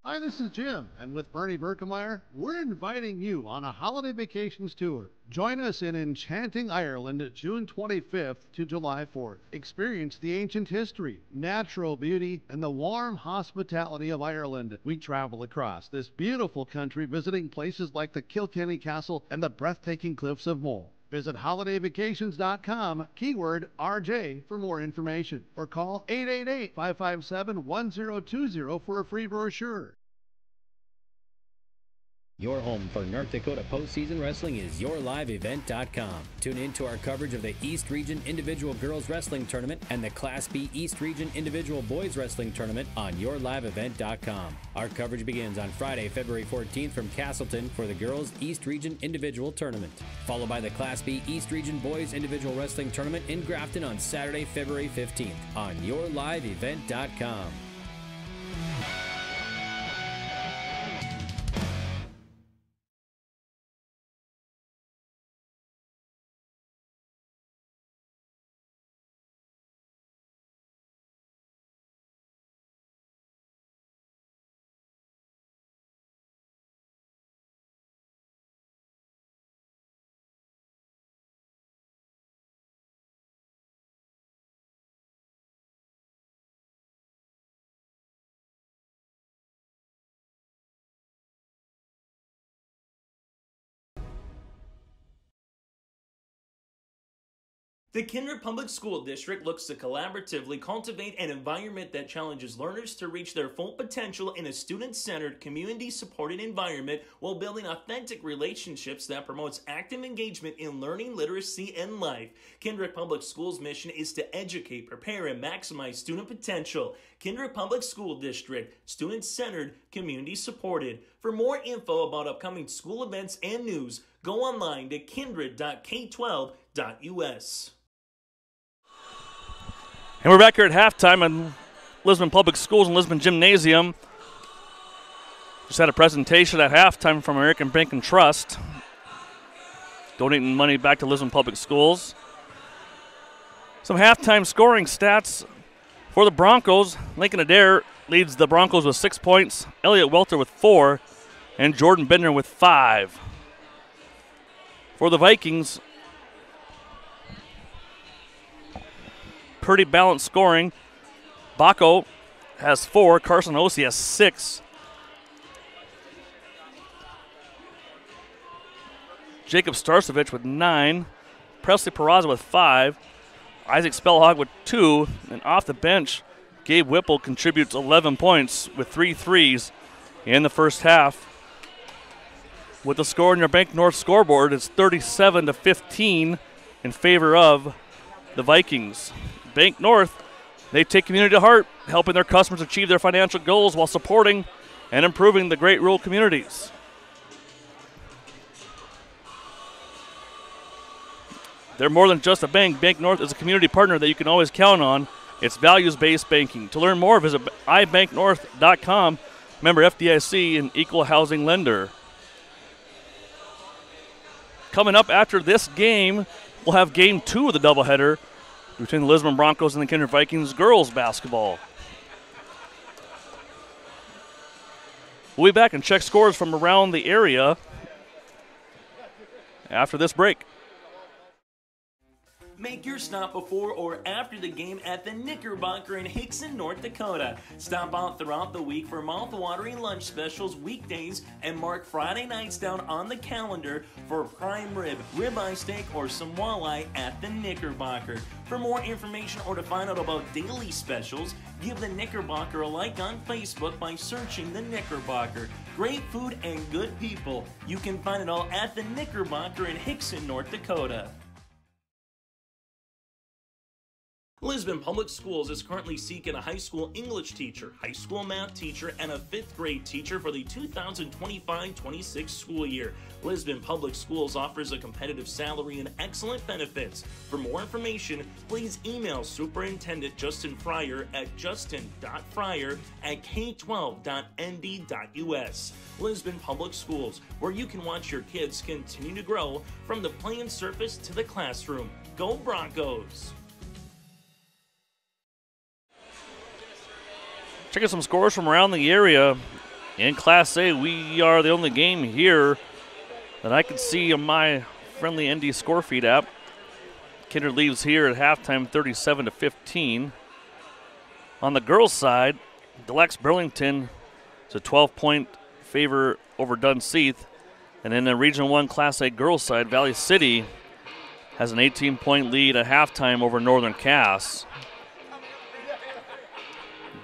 Hi, this is Jim, and with Bernie Berkemeyer, we're inviting you on a holiday vacations tour. Join us in enchanting Ireland June 25th to July 4th. Experience the ancient history, natural beauty, and the warm hospitality of Ireland. We travel across this beautiful country visiting places like the Kilkenny Castle and the breathtaking cliffs of Moher. Visit holidayvacations.com, keyword RJ, for more information, or call 888-557-1020 for a free brochure. Your home for North Dakota postseason wrestling is yourliveevent.com. Tune in to our coverage of the East Region Individual Girls Wrestling Tournament and the Class B East Region Individual Boys Wrestling Tournament on yourliveevent.com. Our coverage begins on Friday, February 14th from Castleton for the Girls East Region Individual Tournament, followed by the Class B East Region Boys Individual Wrestling Tournament in Grafton on Saturday, February 15th on yourliveevent.com. The Kindred Public School District looks to collaboratively cultivate an environment that challenges learners to reach their full potential in a student-centered, community-supported environment while building authentic relationships that promotes active engagement in learning, literacy, and life. Kindred Public Schools' mission is to educate, prepare, and maximize student potential. Kindred Public School District, student-centered, community-supported. For more info about upcoming school events and news, go online to kindred.k12.us. And we're back here at halftime in Lisbon Public Schools and Lisbon Gymnasium. Just had a presentation at halftime from American Bank and Trust, donating money back to Lisbon Public Schools. Some halftime scoring stats for the Broncos. Lincoln Adair leads the Broncos with 6 points, Elliot Welter with 4, and Jordan Bender with 5. For the Vikings, pretty balanced scoring. Baco has 4. Carson Ossie has 6. Jacob Starcevich with 9. Presley Peraza with 5. Isaac Spellhog with 2. And off the bench, Gabe Whipple contributes 11 points with 3 threes in the first half. With the score on your Bank North scoreboard, it's 37-15 in favor of the Vikings. Bank North, they take community to heart, helping their customers achieve their financial goals while supporting and improving the great rural communities. They're more than just a bank. Bank North is a community partner that you can always count on. It's values-based banking. To learn more, visit ibanknorth.com, member FDIC, and equal housing lender. Coming up after this game, we'll have game 2 of the doubleheader between the Lisbon Broncos and the Kindred Vikings girls basketball. We'll be back and check scores from around the area after this break. Make your stop before or after the game at the Knickerbocker in Hickson, North Dakota. Stop out throughout the week for mouth-watering lunch specials weekdays and mark Friday nights down on the calendar for prime rib, ribeye steak, or some walleye at the Knickerbocker. For more information or to find out about daily specials, give the Knickerbocker a like on Facebook by searching the Knickerbocker. Great food and good people. You can find it all at the Knickerbocker in Hickson, North Dakota. Lisbon Public Schools is currently seeking a high school English teacher, high school math teacher, and a 5th grade teacher for the 2025-26 school year. Lisbon Public Schools offers a competitive salary and excellent benefits. For more information, please email Superintendent Justin Fryer at justin.fryer@k12.nd.us. Lisbon Public Schools, where you can watch your kids continue to grow from the playing surface to the classroom. Go Broncos! Checking some scores from around the area. In Class A, we are the only game here that I can see on my friendly ND score feed app. Kindred leaves here at halftime 37-15. On the girls' side, Deluxe Burlington is a 12-point favor over Dunseith. And in the Region 1 Class A girls' side, Valley City has an 18-point lead at halftime over Northern Cass.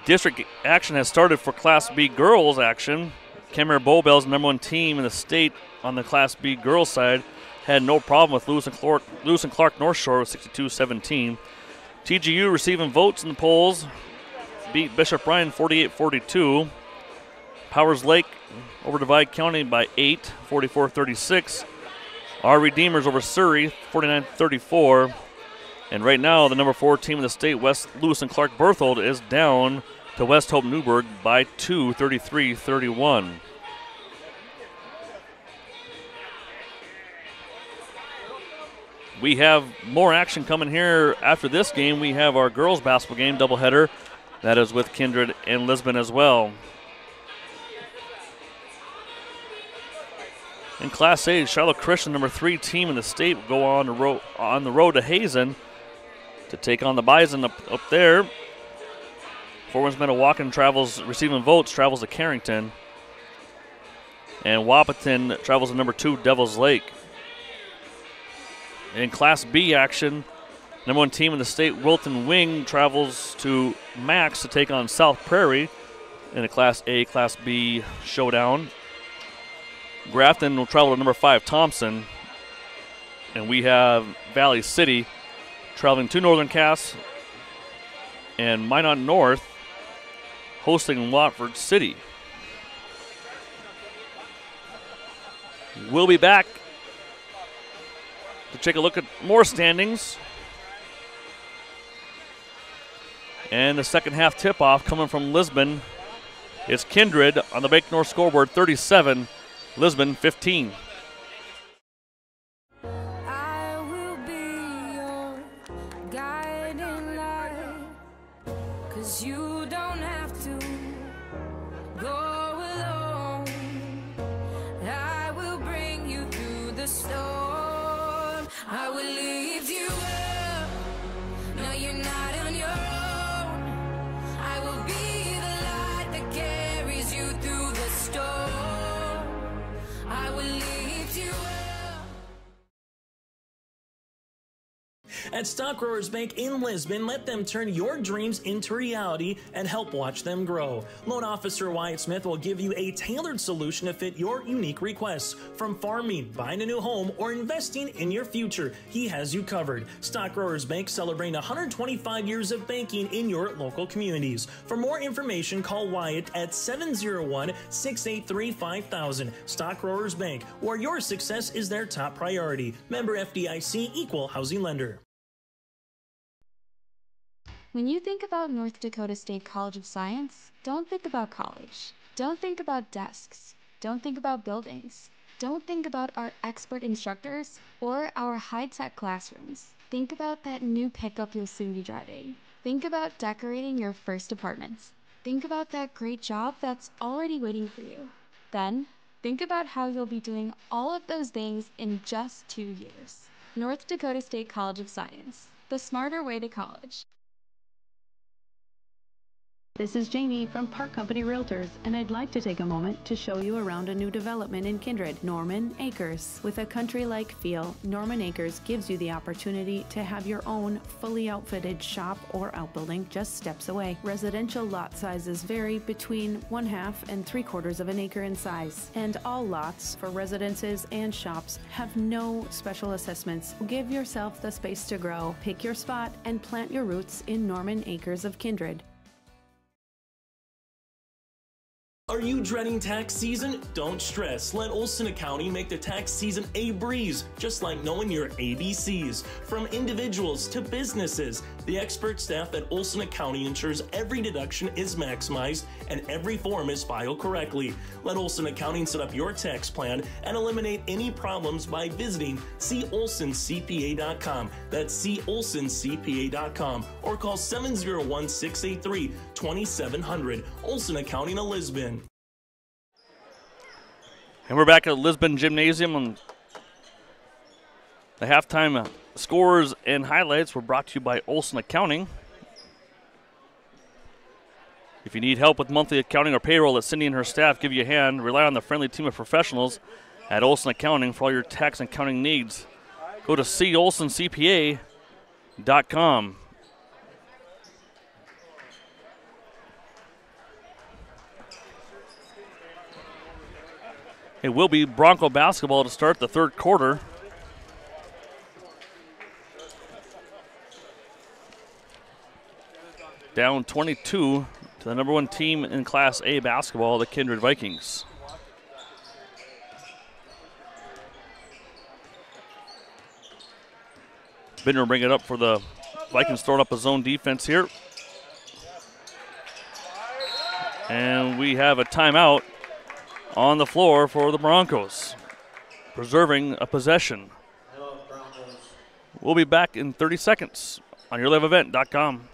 District action has started for Class B girls action. Kenmare Bowbells, number 1 team in the state on the Class B girls side, had no problem with Lewis and Clark North Shore with 62-17. TGU receiving votes in the polls, beat Bishop Ryan 48-42. Powers Lake over Divide County by 8, 44-36. Our Redeemers over Surrey, 49-34. And right now, the number 4 team in the state, West Lewis and Clark Berthold, is down to West Hope Newburgh by 2, 33-31. We have more action coming here after this game. We have our girls basketball game doubleheader. That is with Kindred and Lisbon as well. In Class A, Shiloh Christian, number 3 team in the state, will go on the road to Hazen to take on the Bison up there. Fort Wayne Metawakan travels, receiving votes, travels to Carrington. And Wahpeton travels to number 2, Devils Lake. In Class B action, Number 1 team in the state, Wilton Wing, travels to Max to take on South Prairie in a Class A, Class B showdown. Grafton will travel to number 5, Thompson. And we have Valley City traveling to Northern Cass and Minot North hosting Watford City. We'll be back to take a look at more standings. And the second half tip-off coming from Lisbon. It's Kindred on the Bank North scoreboard, 37, Lisbon 15. I will be your guiding light, 'cause you don't have to go alone. I will bring you through the storm. I will lift you up. No, you're not on your own. I will be the light that carries you through the storm. I will lift you up. At Stock Growers Bank in Lisbon, let them turn your dreams into reality and help watch them grow. Loan Officer Wyatt Smith will give you a tailored solution to fit your unique requests. From farming, buying a new home, or investing in your future, he has you covered. Stock Growers Bank celebrating 125 years of banking in your local communities. For more information, call Wyatt at 701-683-5000. Stock Growers Bank, where your success is their top priority. Member FDIC, Equal Housing Lender. When you think about North Dakota State College of Science, don't think about college. Don't think about desks. Don't think about buildings. Don't think about our expert instructors or our high-tech classrooms. Think about that new pickup you'll soon be driving. Think about decorating your first apartments. Think about that great job that's already waiting for you. Then, think about how you'll be doing all of those things in just 2 years. North Dakota State College of Science, the smarter way to college. This is Jamie from Park Company Realtors, and I'd like to take a moment to show you around a new development in Kindred, Norman Acres. With a country-like feel, Norman Acres gives you the opportunity to have your own fully outfitted shop or outbuilding just steps away. Residential lot sizes vary between 1/2 and 3/4 of an acre in size, and all lots for residences and shops have no special assessments. Give yourself the space to grow, pick your spot, and plant your roots in Norman Acres of Kindred. Are you dreading tax season? Don't stress. Let Olson Accounting make the tax season a breeze, just like knowing your ABCs. From individuals to businesses, the expert staff at Olson Accounting ensures every deduction is maximized and every form is filed correctly. Let Olson Accounting set up your tax plan and eliminate any problems by visiting colsoncpa.com. That's colsoncpa.com, or call 701-683-2700. Olson Accounting of Lisbon. And we're back at Lisbon Gymnasium. And the halftime scores and highlights were brought to you by Olson Accounting. If you need help with monthly accounting or payroll, let Cindy and her staff give you a hand. Rely on the friendly team of professionals at Olson Accounting for all your tax and accounting needs. Go to colsoncpa.com. It will be Bronco basketball to start the third quarter. Down 22 to the number 1 team in Class A basketball, the Kindred Vikings. Binder will bring it up for the Vikings, throwing up a zone defense here. And we have a timeout on the floor for the Broncos, preserving a possession. We'll be back in 30 seconds on yourliveevent.com.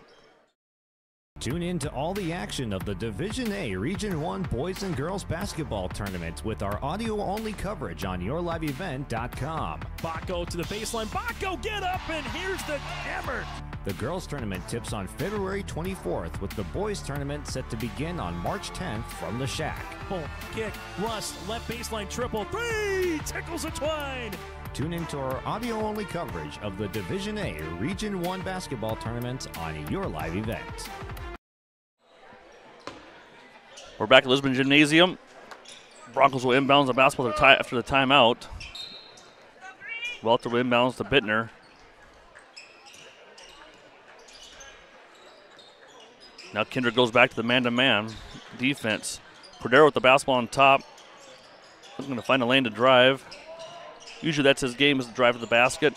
Tune in to all the action of the Division A Region 1 Boys and Girls Basketball Tournament with our audio-only coverage on yourliveevent.com. Baco to the baseline. Baco, get up, and here's the hammer. The girls tournament tips on February 24th, with the boys tournament set to begin on March 10th from the Shack. Boom, kick, Rust, left baseline triple, 3, tickles a twine. Tune into our audio-only coverage of the Division A Region 1 basketball tournament on your live event. We're back at Lisbon Gymnasium. Broncos will inbounds the basketball after the timeout. Welter will inbounds to Bittner. Now Kindred goes back to the man-to-man defense. Cordero with the basketball on top. Looking to find a lane to drive. Usually that's his game, is to drive to the basket.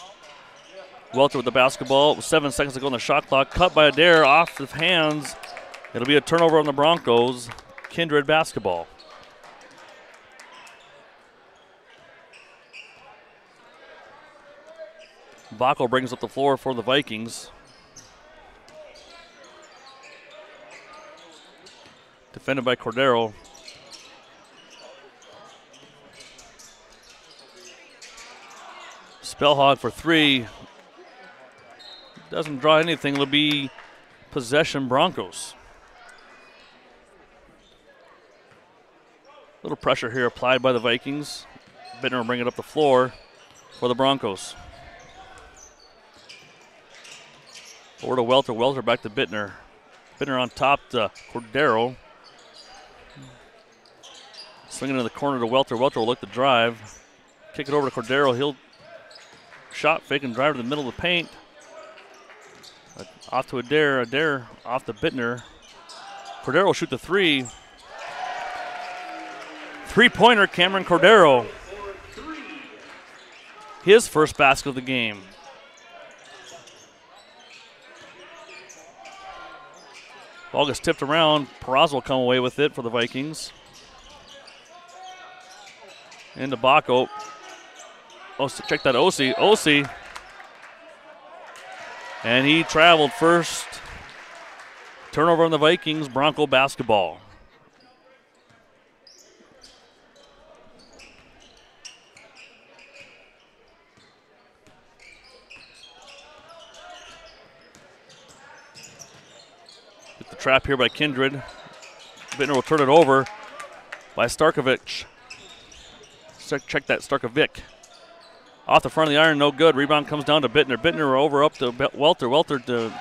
Welter with the basketball with 7 seconds to go on the shot clock. Cut by Adair off the hands. It'll be a turnover on the Broncos. Kindred basketball. Bacco brings up the floor for the Vikings. Defended by Cordero. Spellhog for three. Doesn't draw anything. It'll be possession Broncos. Little pressure here applied by the Vikings. Bittner will bring it up the floor for the Broncos. Over to Welter. Welter back to Bittner. Bittner on top to Cordero. Swinging in the corner to Welter. Welter will look to drive. Kick it over to Cordero. He'll shot fake and drive to the middle of the paint. Off to Adair. Adair off to Bittner. Cordero will shoot the three. Three-pointer, Cameron Cordero. His first basket of the game. Ball gets tipped around. Peraza will come away with it for the Vikings. Into Bacco. Oh, check that Osi. Osi. And he traveled first. Turnover on the Vikings. Bronco basketball. Get the trap here by Kindred. Bittner will turn it over by Starkovic. Check that, Starkovic. Off the front of the iron, no good. Rebound comes down to Bittner. Bittner over up to Welter. Welter to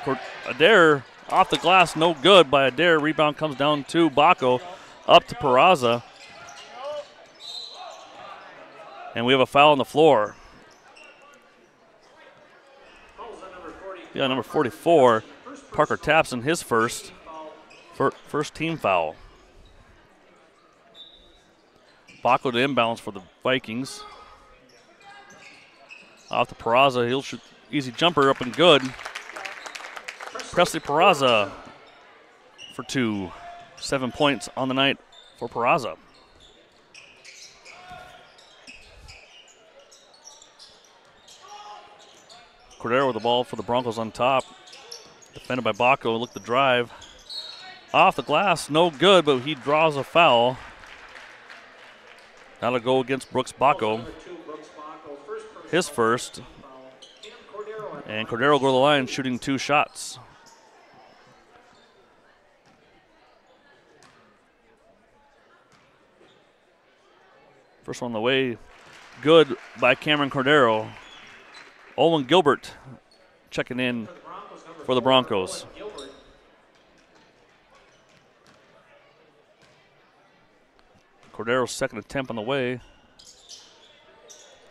Adair. Off the glass, no good by Adair. Rebound comes down to Bacco. Up to Peraza. And we have a foul on the floor. Yeah, number 44. Parker Tapson, his first team foul. Bacco to inbounds for the Vikings. Off to Peraza, he'll shoot easy jumper up and good. Presley Peraza for two. 7 points on the night for Peraza. Cordero with the ball for the Broncos on top. Defended by Bacco, look to drive. Off the glass, no good, but he draws a foul. That'll go against Brooks Bacco. His first. And Cordero will go to the line shooting 2 shots. First one on the way. Good by Cameron Cordero. Owen Gilbert checking in for the Broncos. Cordero's second attempt on the way.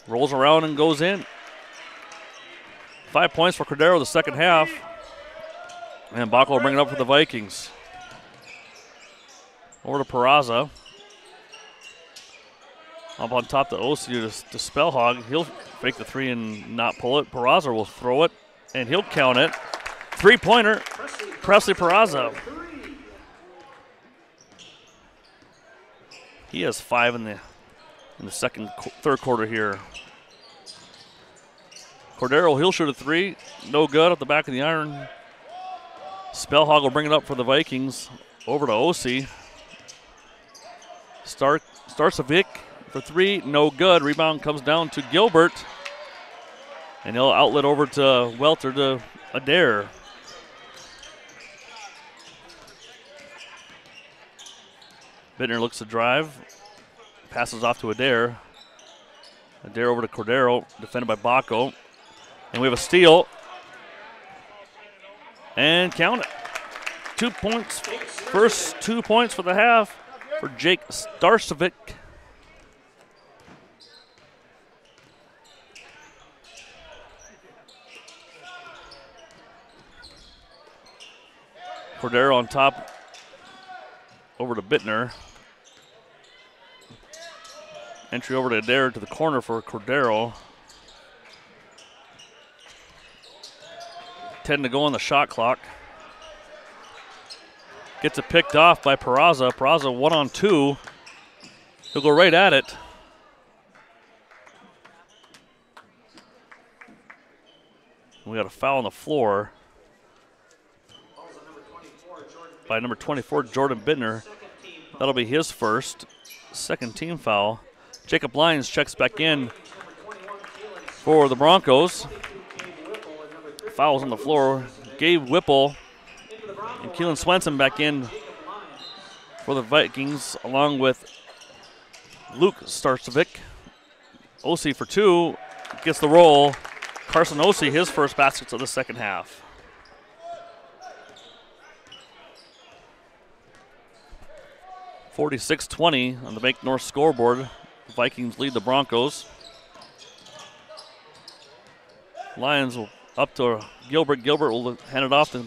Rolls around and goes in. 5 points for Cordero the second half. And Bacco will bring it up for the Vikings. Over to Peraza. Up on top to Osi to Spellhog. He'll fake the three and not pull it. Peraza will throw it, and he'll count it. Three-pointer, Presley Peraza. He has 5 in the third quarter here. Cordero, he'll shoot a three. No good at the back of the iron. Spellhog will bring it up for the Vikings. Over to Osi. Starkovic for three. No good. Rebound comes down to Gilbert. And he'll outlet over to Welter to Adair. Bittner looks to drive. Passes off to Adair. Adair over to Cordero, defended by Baco. And we have a steal. And count it. 2 points. First 2 points for the half for Jake Starcevic. Cordero on top over to Bittner. Entry over to Adair to the corner for Cordero. 10 to go on the shot clock. Gets it picked off by Peraza. Peraza 1-on-2. He'll go right at it. We got a foul on the floor by number 24, Jordan Bittner. That'll be his first. Second team foul. Jacob Lyons checks back in for the Broncos. Fouls on the floor. Gabe Whipple and Keelan Swenson back in for the Vikings, along with Luke Starcevic. Ossie for 2, gets the roll. Carson Ossie, his first baskets of the second half. (46-20) on the Bank North scoreboard. The Vikings lead the Broncos. Lions will up to Gilbert. Gilbert will hand it off to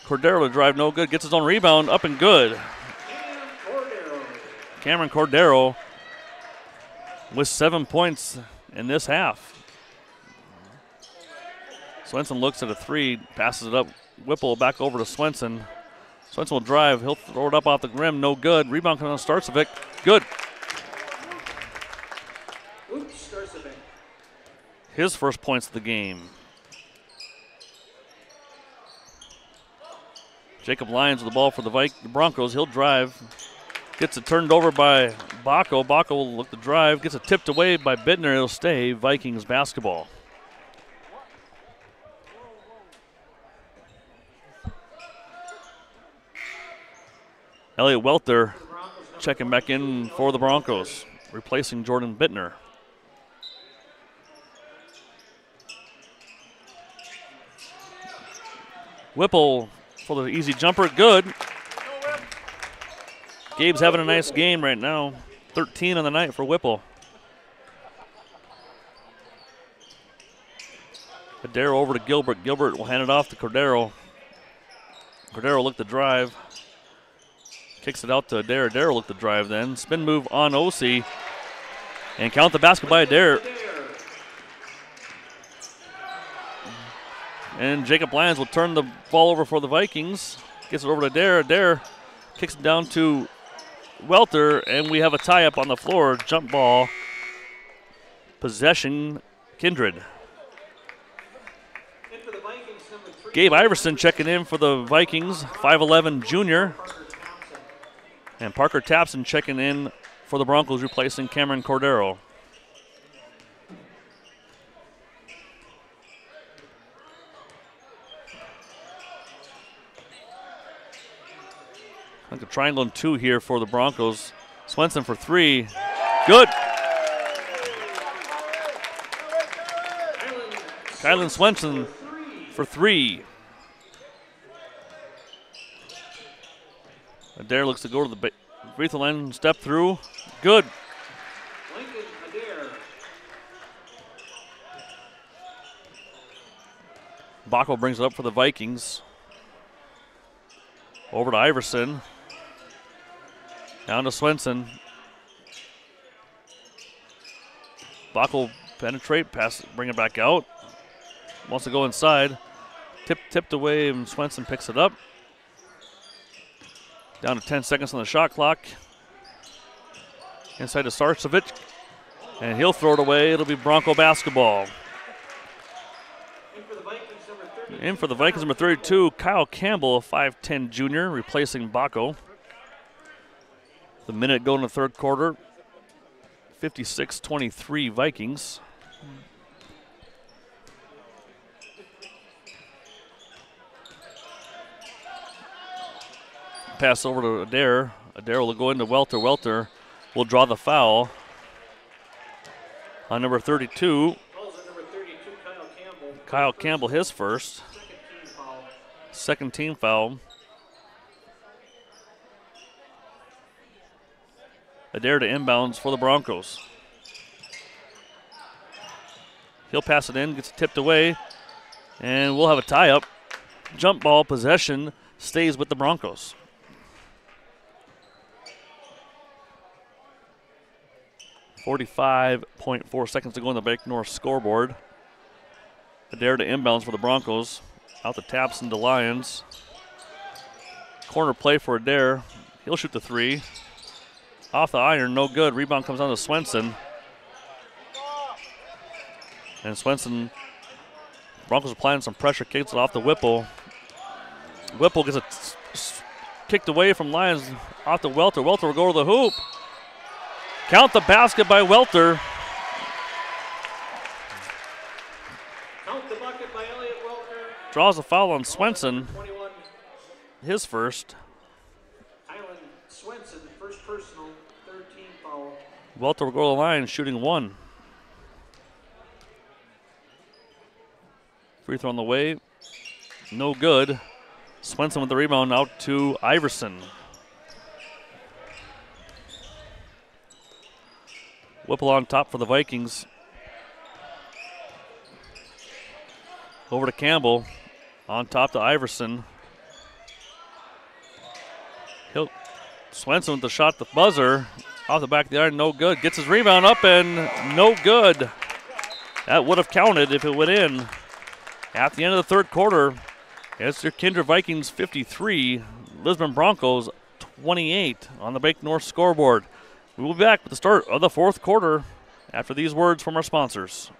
Cordero to drive, no good. Gets his own rebound, up and good. Cameron Cordero with 7 points in this half. Swenson looks at a 3, passes it up. Whipple back over to Swenson. Swenson will drive. He'll throw it up off the rim. No good. Rebound coming on Starcevic. Good. His first points of the game. Jacob Lyons with the ball for the Broncos. He'll drive. Gets it turned over by Baco. Baco will look to drive. Gets it tipped away by Bittner. It'll stay Vikings basketball. Elliot Welter checking back in for the Broncos, replacing Jordan Bittner. Whipple for the easy jumper, good. Gabe's having a nice game right now. 13 on the night for Whipple. Cordero over to Gilbert. Gilbert will hand it off to Cordero. Cordero looked to drive. Kicks it out to Adair. Adair will look to drive then. Spin move on Ossie. And count the basket by Adair. And Jacob Lyons will turn the ball over for the Vikings. Gets it over to Adair. Adair kicks it down to Welter, and we have a tie-up on the floor. Jump ball. Possession, Kindred. Gabe Iverson checking in for the Vikings, 5'11" junior. And Parker Tapson checking in for the Broncos, replacing Cameron Cordero. Like a triangle and 2 here for the Broncos. Swenson for 3. Good. Kylan Swenson for 3. Adair looks to go to the free throw line, step through. Good. Baco brings it up for the Vikings. Over to Iverson. Down to Swenson. Baco penetrate, pass it, bring it back out. Wants to go inside. Tipped away, and Swenson picks it up. Down to 10 seconds on the shot clock. Inside to Starcevic. And he'll throw it away. It'll be Bronco basketball. In for the Vikings, number 32, Kyle Campbell, a 5'10" junior, replacing Baco. The minute going to the third quarter. 56-23 Vikings. Pass over to Adair. Adair will go into Welter. Welter will draw the foul On number 32, Calls on number 32, Kyle Campbell. Kyle Campbell, his first. Second team foul. Adair to inbounds for the Broncos. He'll pass it in, gets it tipped away, and we'll have a tie-up. Jump ball possession stays with the Broncos. .4 seconds to go on the Bank North scoreboard. Adair to inbounds for the Broncos. Out the taps into Lions. Corner play for Adair. He'll shoot the three. Off the iron, no good. Rebound comes down to Swenson. And Swenson, Broncos applying some pressure, kicks it off the Whipple. Whipple gets it kicked away from Lions off to Welter. Welter will go to the hoop. Count the basket by Welter. Count the bucket by Elliott Welter. Draws a foul on Swenson. His first. Kylan Swenson, first personal, third team foul. Welter will go to the line, shooting one. Free throw on the way. No good. Swenson with the rebound out to Iverson. Whipple on top for the Vikings. Over to Campbell. On top to Iverson. Swenson with the shot, the buzzer. Off the back of the iron, no good. Gets his rebound up and no good. That would have counted if it went in. At the end of the third quarter, it's your Kindred Vikings 53, Lisbon Broncos 28 on the Bank North scoreboard. We will be back with the start of the fourth quarter after these words from our sponsors.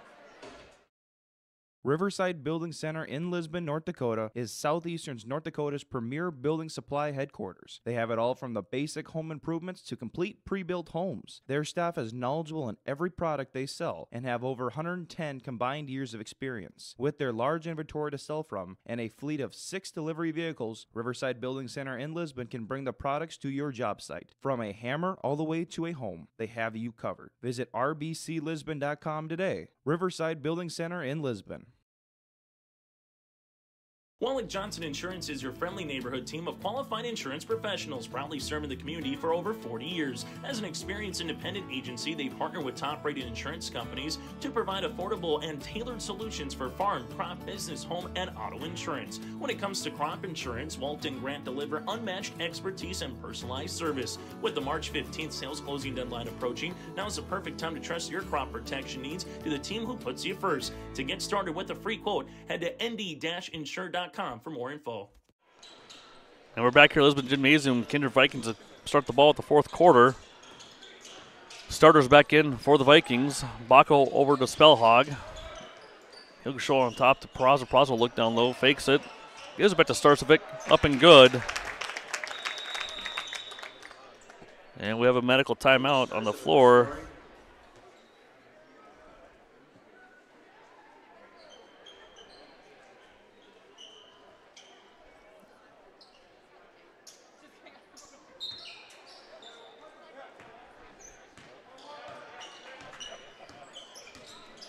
Riverside Building Center in Lisbon, North Dakota is Southeastern North Dakota's premier building supply headquarters. They have it all from the basic home improvements to complete pre-built homes. Their staff is knowledgeable in every product they sell and have over 110 combined years of experience. With their large inventory to sell from and a fleet of 6 delivery vehicles, Riverside Building Center in Lisbon can bring the products to your job site. From a hammer all the way to a home, they have you covered. Visit rbclisbon.com today. Riverside Building Center in Lisbon. Wallach Johnson Insurance is your friendly neighborhood team of qualified insurance professionals proudly serving the community for over 40 years. As an experienced independent agency, they partner with top-rated insurance companies to provide affordable and tailored solutions for farm, crop, business, home, and auto insurance. When it comes to crop insurance, Walt and Grant deliver unmatched expertise and personalized service. With the March 15th sales closing deadline approaching, now is the perfect time to trust your crop protection needs to the team who puts you first. To get started with a free quote, head to nd-insure.com for more info. And we're back here at Lisbon Gymnasium. Kindred Vikings start the ball at the fourth quarter. Starters back in for the Vikings. Baco over to Spellhog. He'll show on top to Peraza. Peraza will look down low, fakes it. Gives it back to Starcevic, up and good. And we have a medical timeout on the floor.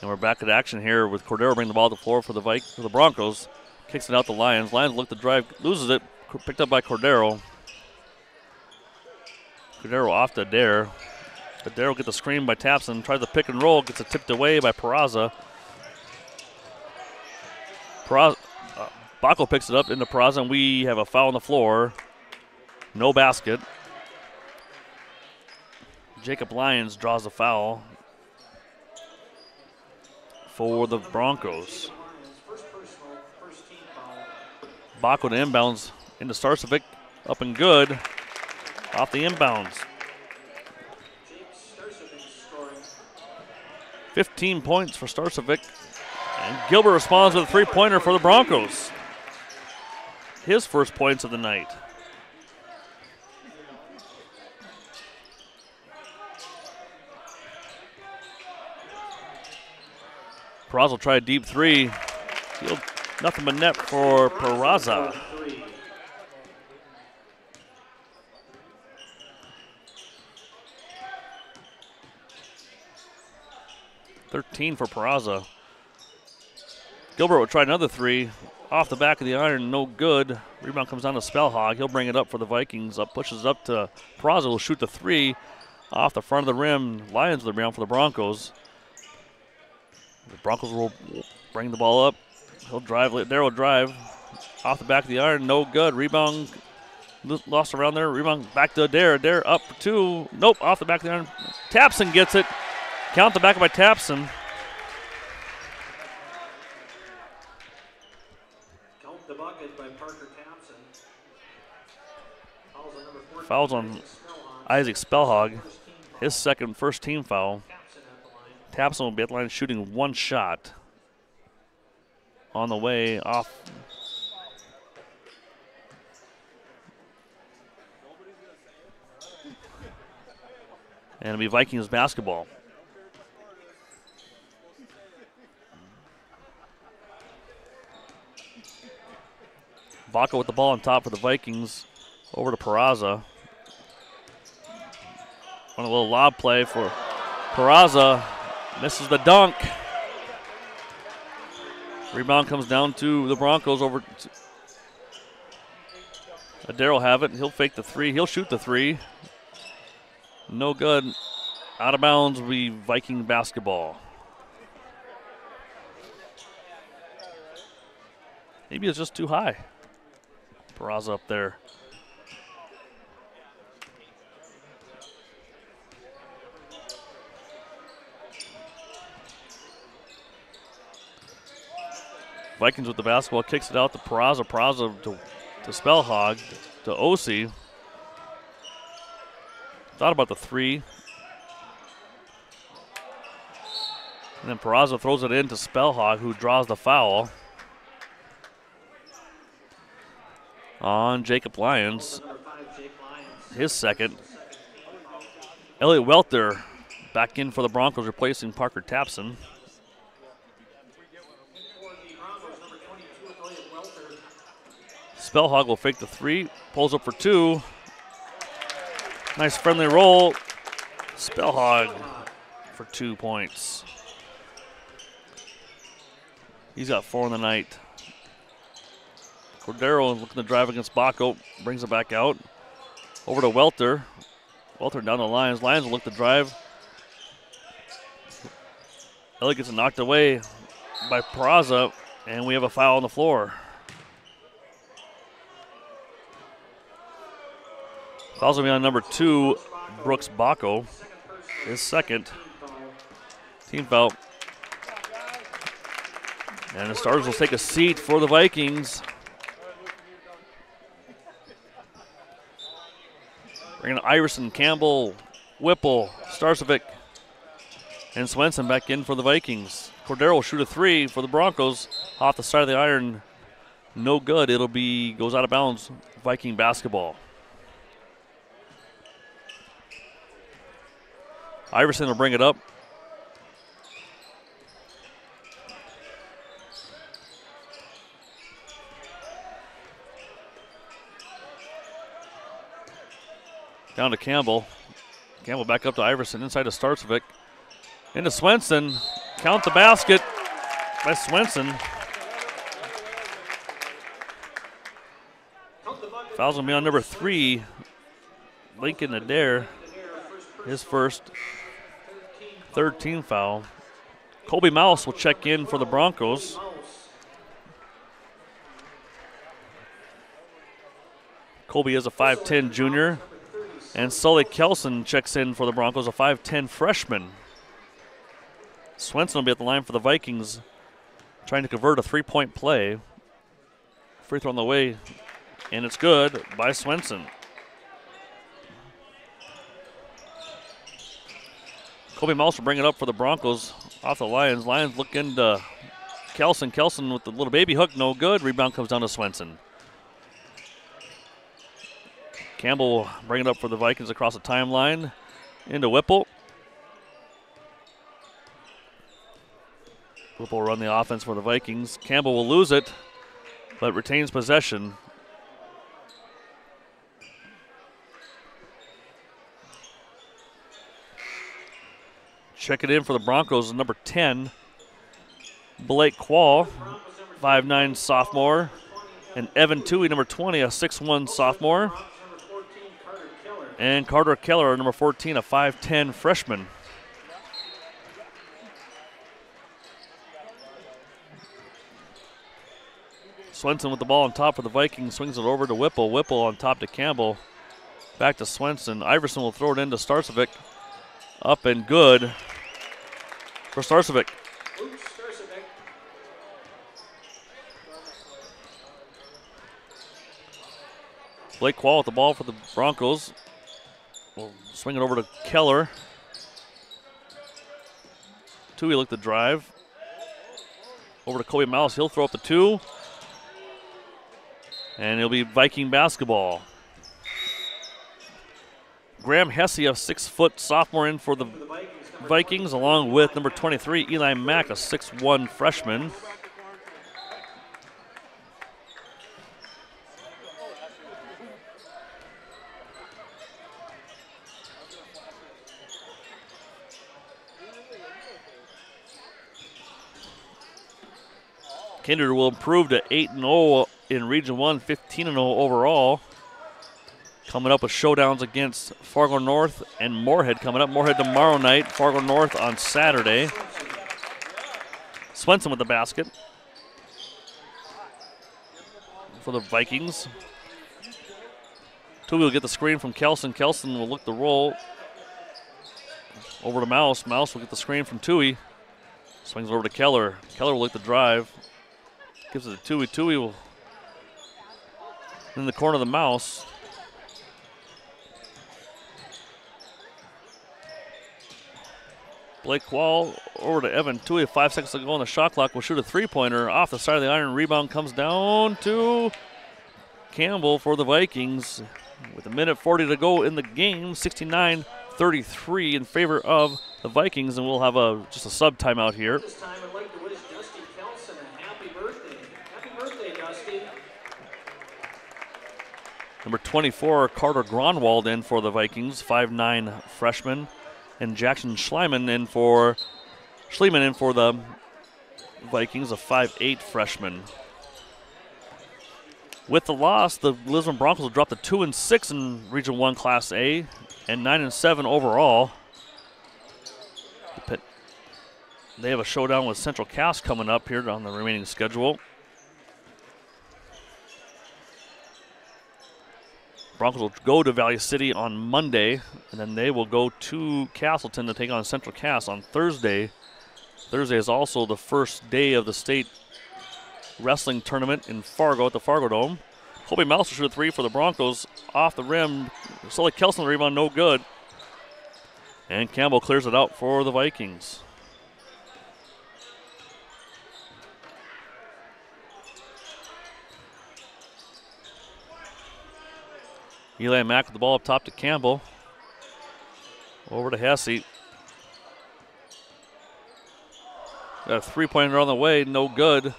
And we're back at action here with Cordero bringing the ball to the floor for the Broncos. Kicks it out to Lions. Lions look to drive, loses it. Picked up by Cordero. Cordero off to Adair. Adair gets the screen by Tapson. Tries the pick and roll. Gets it tipped away by Peraza. Baco picks it up into Peraza, and we have a foul on the floor. No basket. Jacob Lyons draws a foul for the Broncos. Baco to inbounds into Starcevic, up and good, off the inbounds. 15 points for Starcevic, and Gilbert responds with a three-pointer for the Broncos. His first points of the night. Peraza will try a deep three. Nothing but net for Peraza. 13 for Peraza. Gilbert will try another three. Off the back of the iron, no good. Rebound comes down to Spellhog. He'll bring it up for the Vikings. Pushes it up to Peraza. Will shoot the three. Off the front of the rim. Lions with the rebound for the Broncos. The Broncos will bring the ball up. He'll drive. Darryl will drive. Off the back of the iron, no good. Rebound lost around there. Rebound back to Adair. Adair up for two. Nope, off the back of the iron. Tapson gets it. Count the back by Tapson. Count the bucket by Parker Tapson. Fouls on Isaac Spellhog. His first team foul. Tapson will be at the line shooting one shot. On the way off. And it'll be Vikings basketball. Baca with the ball on top for the Vikings. Over to Peraza. On a little lob play for Peraza. Misses the dunk. Rebound comes down to the Broncos over. Adair will have it. He'll fake the three. He'll shoot the three. No good. Out of bounds will be Viking basketball. Maybe it's just too high. Peraza up there. Vikings with the basketball, kicks it out to Peraza. Peraza to Spellhog, to Osi. Thought about the three. And then Peraza throws it in to Spellhog, who draws the foul on Jacob Lyons. His second. Elliot Welter back in for the Broncos, replacing Parker Tapson. Spellhog will fake the three, pulls up for two. Nice friendly roll. Spellhog for 2 points. He's got 4 in the night. Cordero looking to drive against Baco, brings it back out. Over to Welter. Welter down the Lions. Lions will look to drive. Elliott gets it knocked away by Peraza, and we have a foul on the floor. Foul's going to be on number 2, Brooks Baco. His second team foul. And the starters will take a seat for the Vikings. Bringing Iverson, Campbell, Whipple, Starcevic, and Swenson back in for the Vikings. Cordero will shoot a three for the Broncos off the side of the iron. No good. It'll be, goes out of bounds, Viking basketball. Iverson will bring it up. Down to Campbell. Campbell back up to Iverson, inside to Starcevic. Into Swenson. Count the basket by Swenson. Fouls will be on number 3, Lincoln Adair. His first, third team foul. Colby Mouse will check in for the Broncos. Colby is a 5'10 junior. And Sully Kelson checks in for the Broncos, a 5'10 freshman. Swenson will be at the line for the Vikings, trying to convert a three-point play. Free throw on the way, and it's good by Swenson. Colby Mouse will bring it up for the Broncos off the Lions. Lions look into Kelson. Kelson with the little baby hook, no good. Rebound comes down to Swenson. Campbell will bring it up for the Vikings across the timeline. Into Whipple. Whipple will run the offense for the Vikings. Campbell will lose it, but retains possession. Check it in for the Broncos, number 10, Blake Quall, 5'9" sophomore. And Evan Toohey, number 20, a 6'1" sophomore. And Carter Keller, number 14, a 5'10" freshman. Swenson with the ball on top for the Vikings, swings it over to Whipple. Whipple on top to Campbell. Back to Swenson. Iverson will throw it into Starcevic. Up and good for Starcevic. Blake Quall with the ball for the Broncos. We'll swing it over to Keller. Toohey looked to drive. Over to Kobe Mouse. He'll throw up the 2. And it'll be Viking basketball. Graham Hesse, a 6-foot sophomore, in for the Vikings, along with number 23, Eli Mack, a 6'1" freshman. Kindred will improve to 8-0 in Region 1, 15-0 overall. Coming up with showdowns against Fargo North and Moorhead coming up. Moorhead tomorrow night, Fargo North on Saturday. Swenson with the basket for the Vikings. Toohey will get the screen from Kelson. Kelson will look the roll over to Mouse. Mouse will get the screen from Toohey. Swings over to Keller. Keller will look the drive. Gives it to Toohey. Toohey will in the corner of the Mouse. Blake Quall over to Evan Toohey. 5 seconds to go on the shot clock. Will shoot a three-pointer off the side of the iron. Rebound comes down to Campbell for the Vikings. With a minute 40 to go in the game, 69-33 in favor of the Vikings, and we'll have just a sub timeout here. This time I'd like to wish Dusty Kelson a happy birthday. Happy birthday, Dusty. Number 24, Carter Gronwald in for the Vikings, 5'9" freshman. And Jackson Schliemann in for the Vikings, a 5'8" freshman. With the loss, the Lisbon Broncos will drop to 2-6 in Region 1 Class A and 9-7 overall. They have a showdown with Central Cass coming up here on the remaining schedule. Broncos will go to Valley City on Monday, and then they will go to Castleton to take on Central Cass on Thursday. Thursday is also the first day of the state wrestling tournament in Fargo at the Fargo Dome. Colby Mouse will shoot a 3 for the Broncos off the rim. Sully Kelson rebound, no good. And Campbell clears it out for the Vikings. Eli Mack with the ball up top to Campbell. Over to Hesse. Got a three-pointer on the way, no good.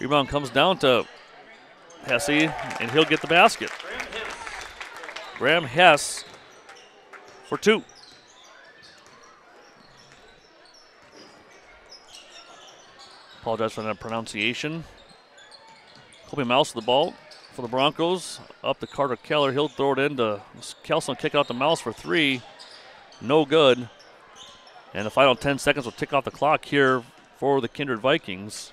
Rebound comes down to Hesse, and he'll get the basket. Graham Hess for 2. Apologize for that pronunciation. Colby Mouse with the ball for the Broncos. Up to Carter Keller. He'll throw it into Kelson, kick out the Mouse for 3. No good. And the final 10 seconds will tick off the clock here for the Kindred Vikings.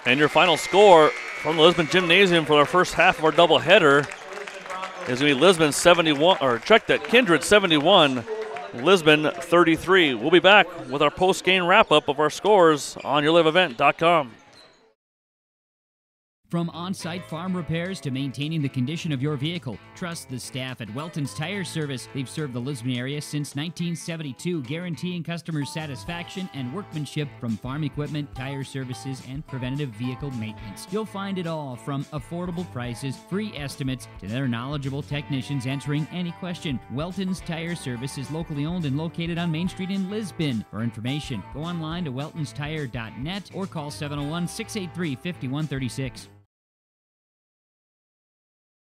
And your final score from the Lisbon Gymnasium for our first half of our doubleheader is going to be Lisbon 71, or check that, Kindred 71, Lisbon 33. We'll be back with our post-game wrap-up of our scores on yourliveevent.com. From on-site farm repairs to maintaining the condition of your vehicle, trust the staff at Welton's Tire Service. They've served the Lisbon area since 1972, guaranteeing customer satisfaction and workmanship from farm equipment, tire services, and preventative vehicle maintenance. You'll find it all from affordable prices, free estimates, to their knowledgeable technicians answering any question. Welton's Tire Service is locally owned and located on Main Street in Lisbon. For information, go online to weltonstire.net or call 701-683-5136.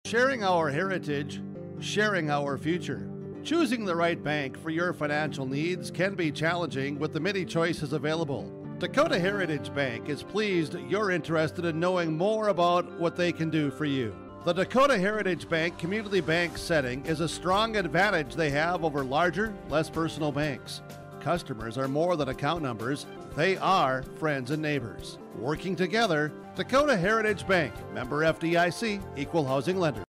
Sharing our heritage, sharing our future. Choosing the right bank for your financial needs can be challenging with the many choices available. Dakota Heritage Bank is pleased you're interested in knowing more about what they can do for you. The Dakota Heritage Bank community bank setting is a strong advantage they have over larger, less personal banks. Customers are more than account numbers, they are friends and neighbors. Working together, Dakota Heritage Bank, member FDIC, equal housing lender.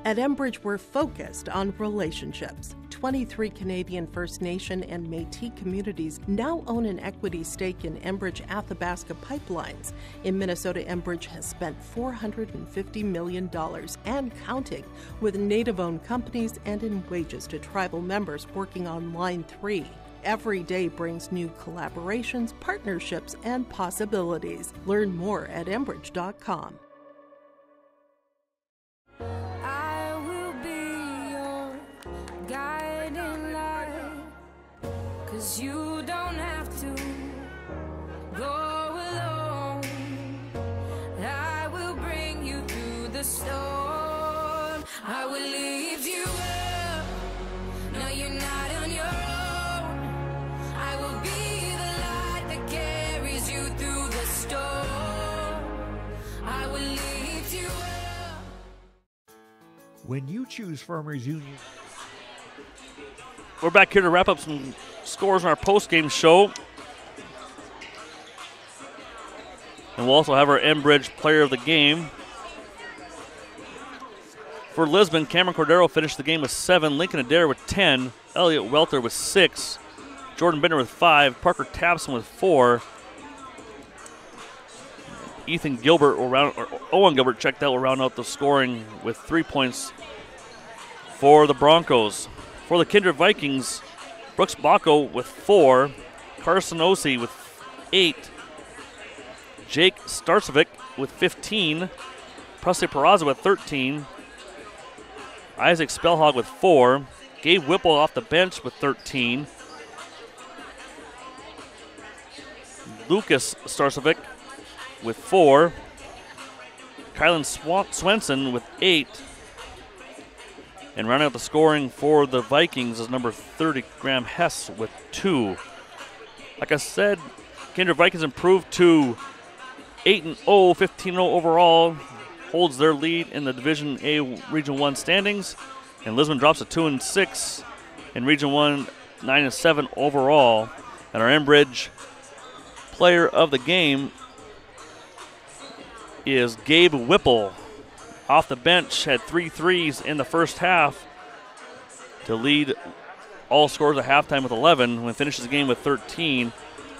At Enbridge, we're focused on relationships. 23 Canadian First Nation and Métis communities now own an equity stake in Enbridge Athabasca Pipelines. In Minnesota, Enbridge has spent $450 million and counting with Native-owned companies and in wages to tribal members working on Line 3. Every day brings new collaborations, partnerships, and possibilities. Learn more at Enbridge.com. You don't have to go alone. I will bring you through the storm. I will lift you up. No, you're not on your own. I will be the light that carries you through the storm. I will lift you up. When you choose Farmers Union. We're back here to wrap up some scores in our post-game show. And we'll also have our Enbridge player of the game. For Lisbon, Cameron Cordero finished the game with 7, Lincoln Adair with 10, Elliot Welter with 6, Jordan Bittner with 5, Parker Tapson with 4, Owen Gilbert checked out, will round out the scoring with 3 points for the Broncos. For the Kindred Vikings, Brooks Bacco with 4, Carson Ossie with 8, Jake Starcevic with 15, Presley Peraza with 13, Isaac Spellhog with 4, Gabe Whipple off the bench with 13, Lucas Starcevic with 4, Kylan Swenson with 8, and rounding out the scoring for the Vikings is number 30, Graham Hess with 2. Like I said, Kindred Vikings improved to 8-0, 15-0 overall, holds their lead in the Division A Region 1 standings, and Lisbon drops to 2-6 in Region 1, 9-7 overall. And our Enbridge player of the game is Gabe Whipple. Off the bench, had 3 threes in the first half to lead all scores at halftime with 11, when finishes the game with 13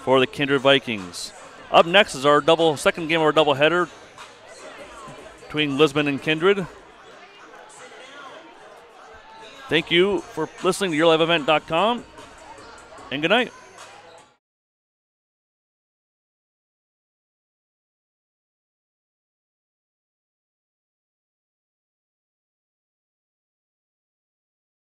for the Kindred Vikings. Up next is our second game of our doubleheader between Lisbon and Kindred. Thank you for listening to YourLiveEvent.com, and good night.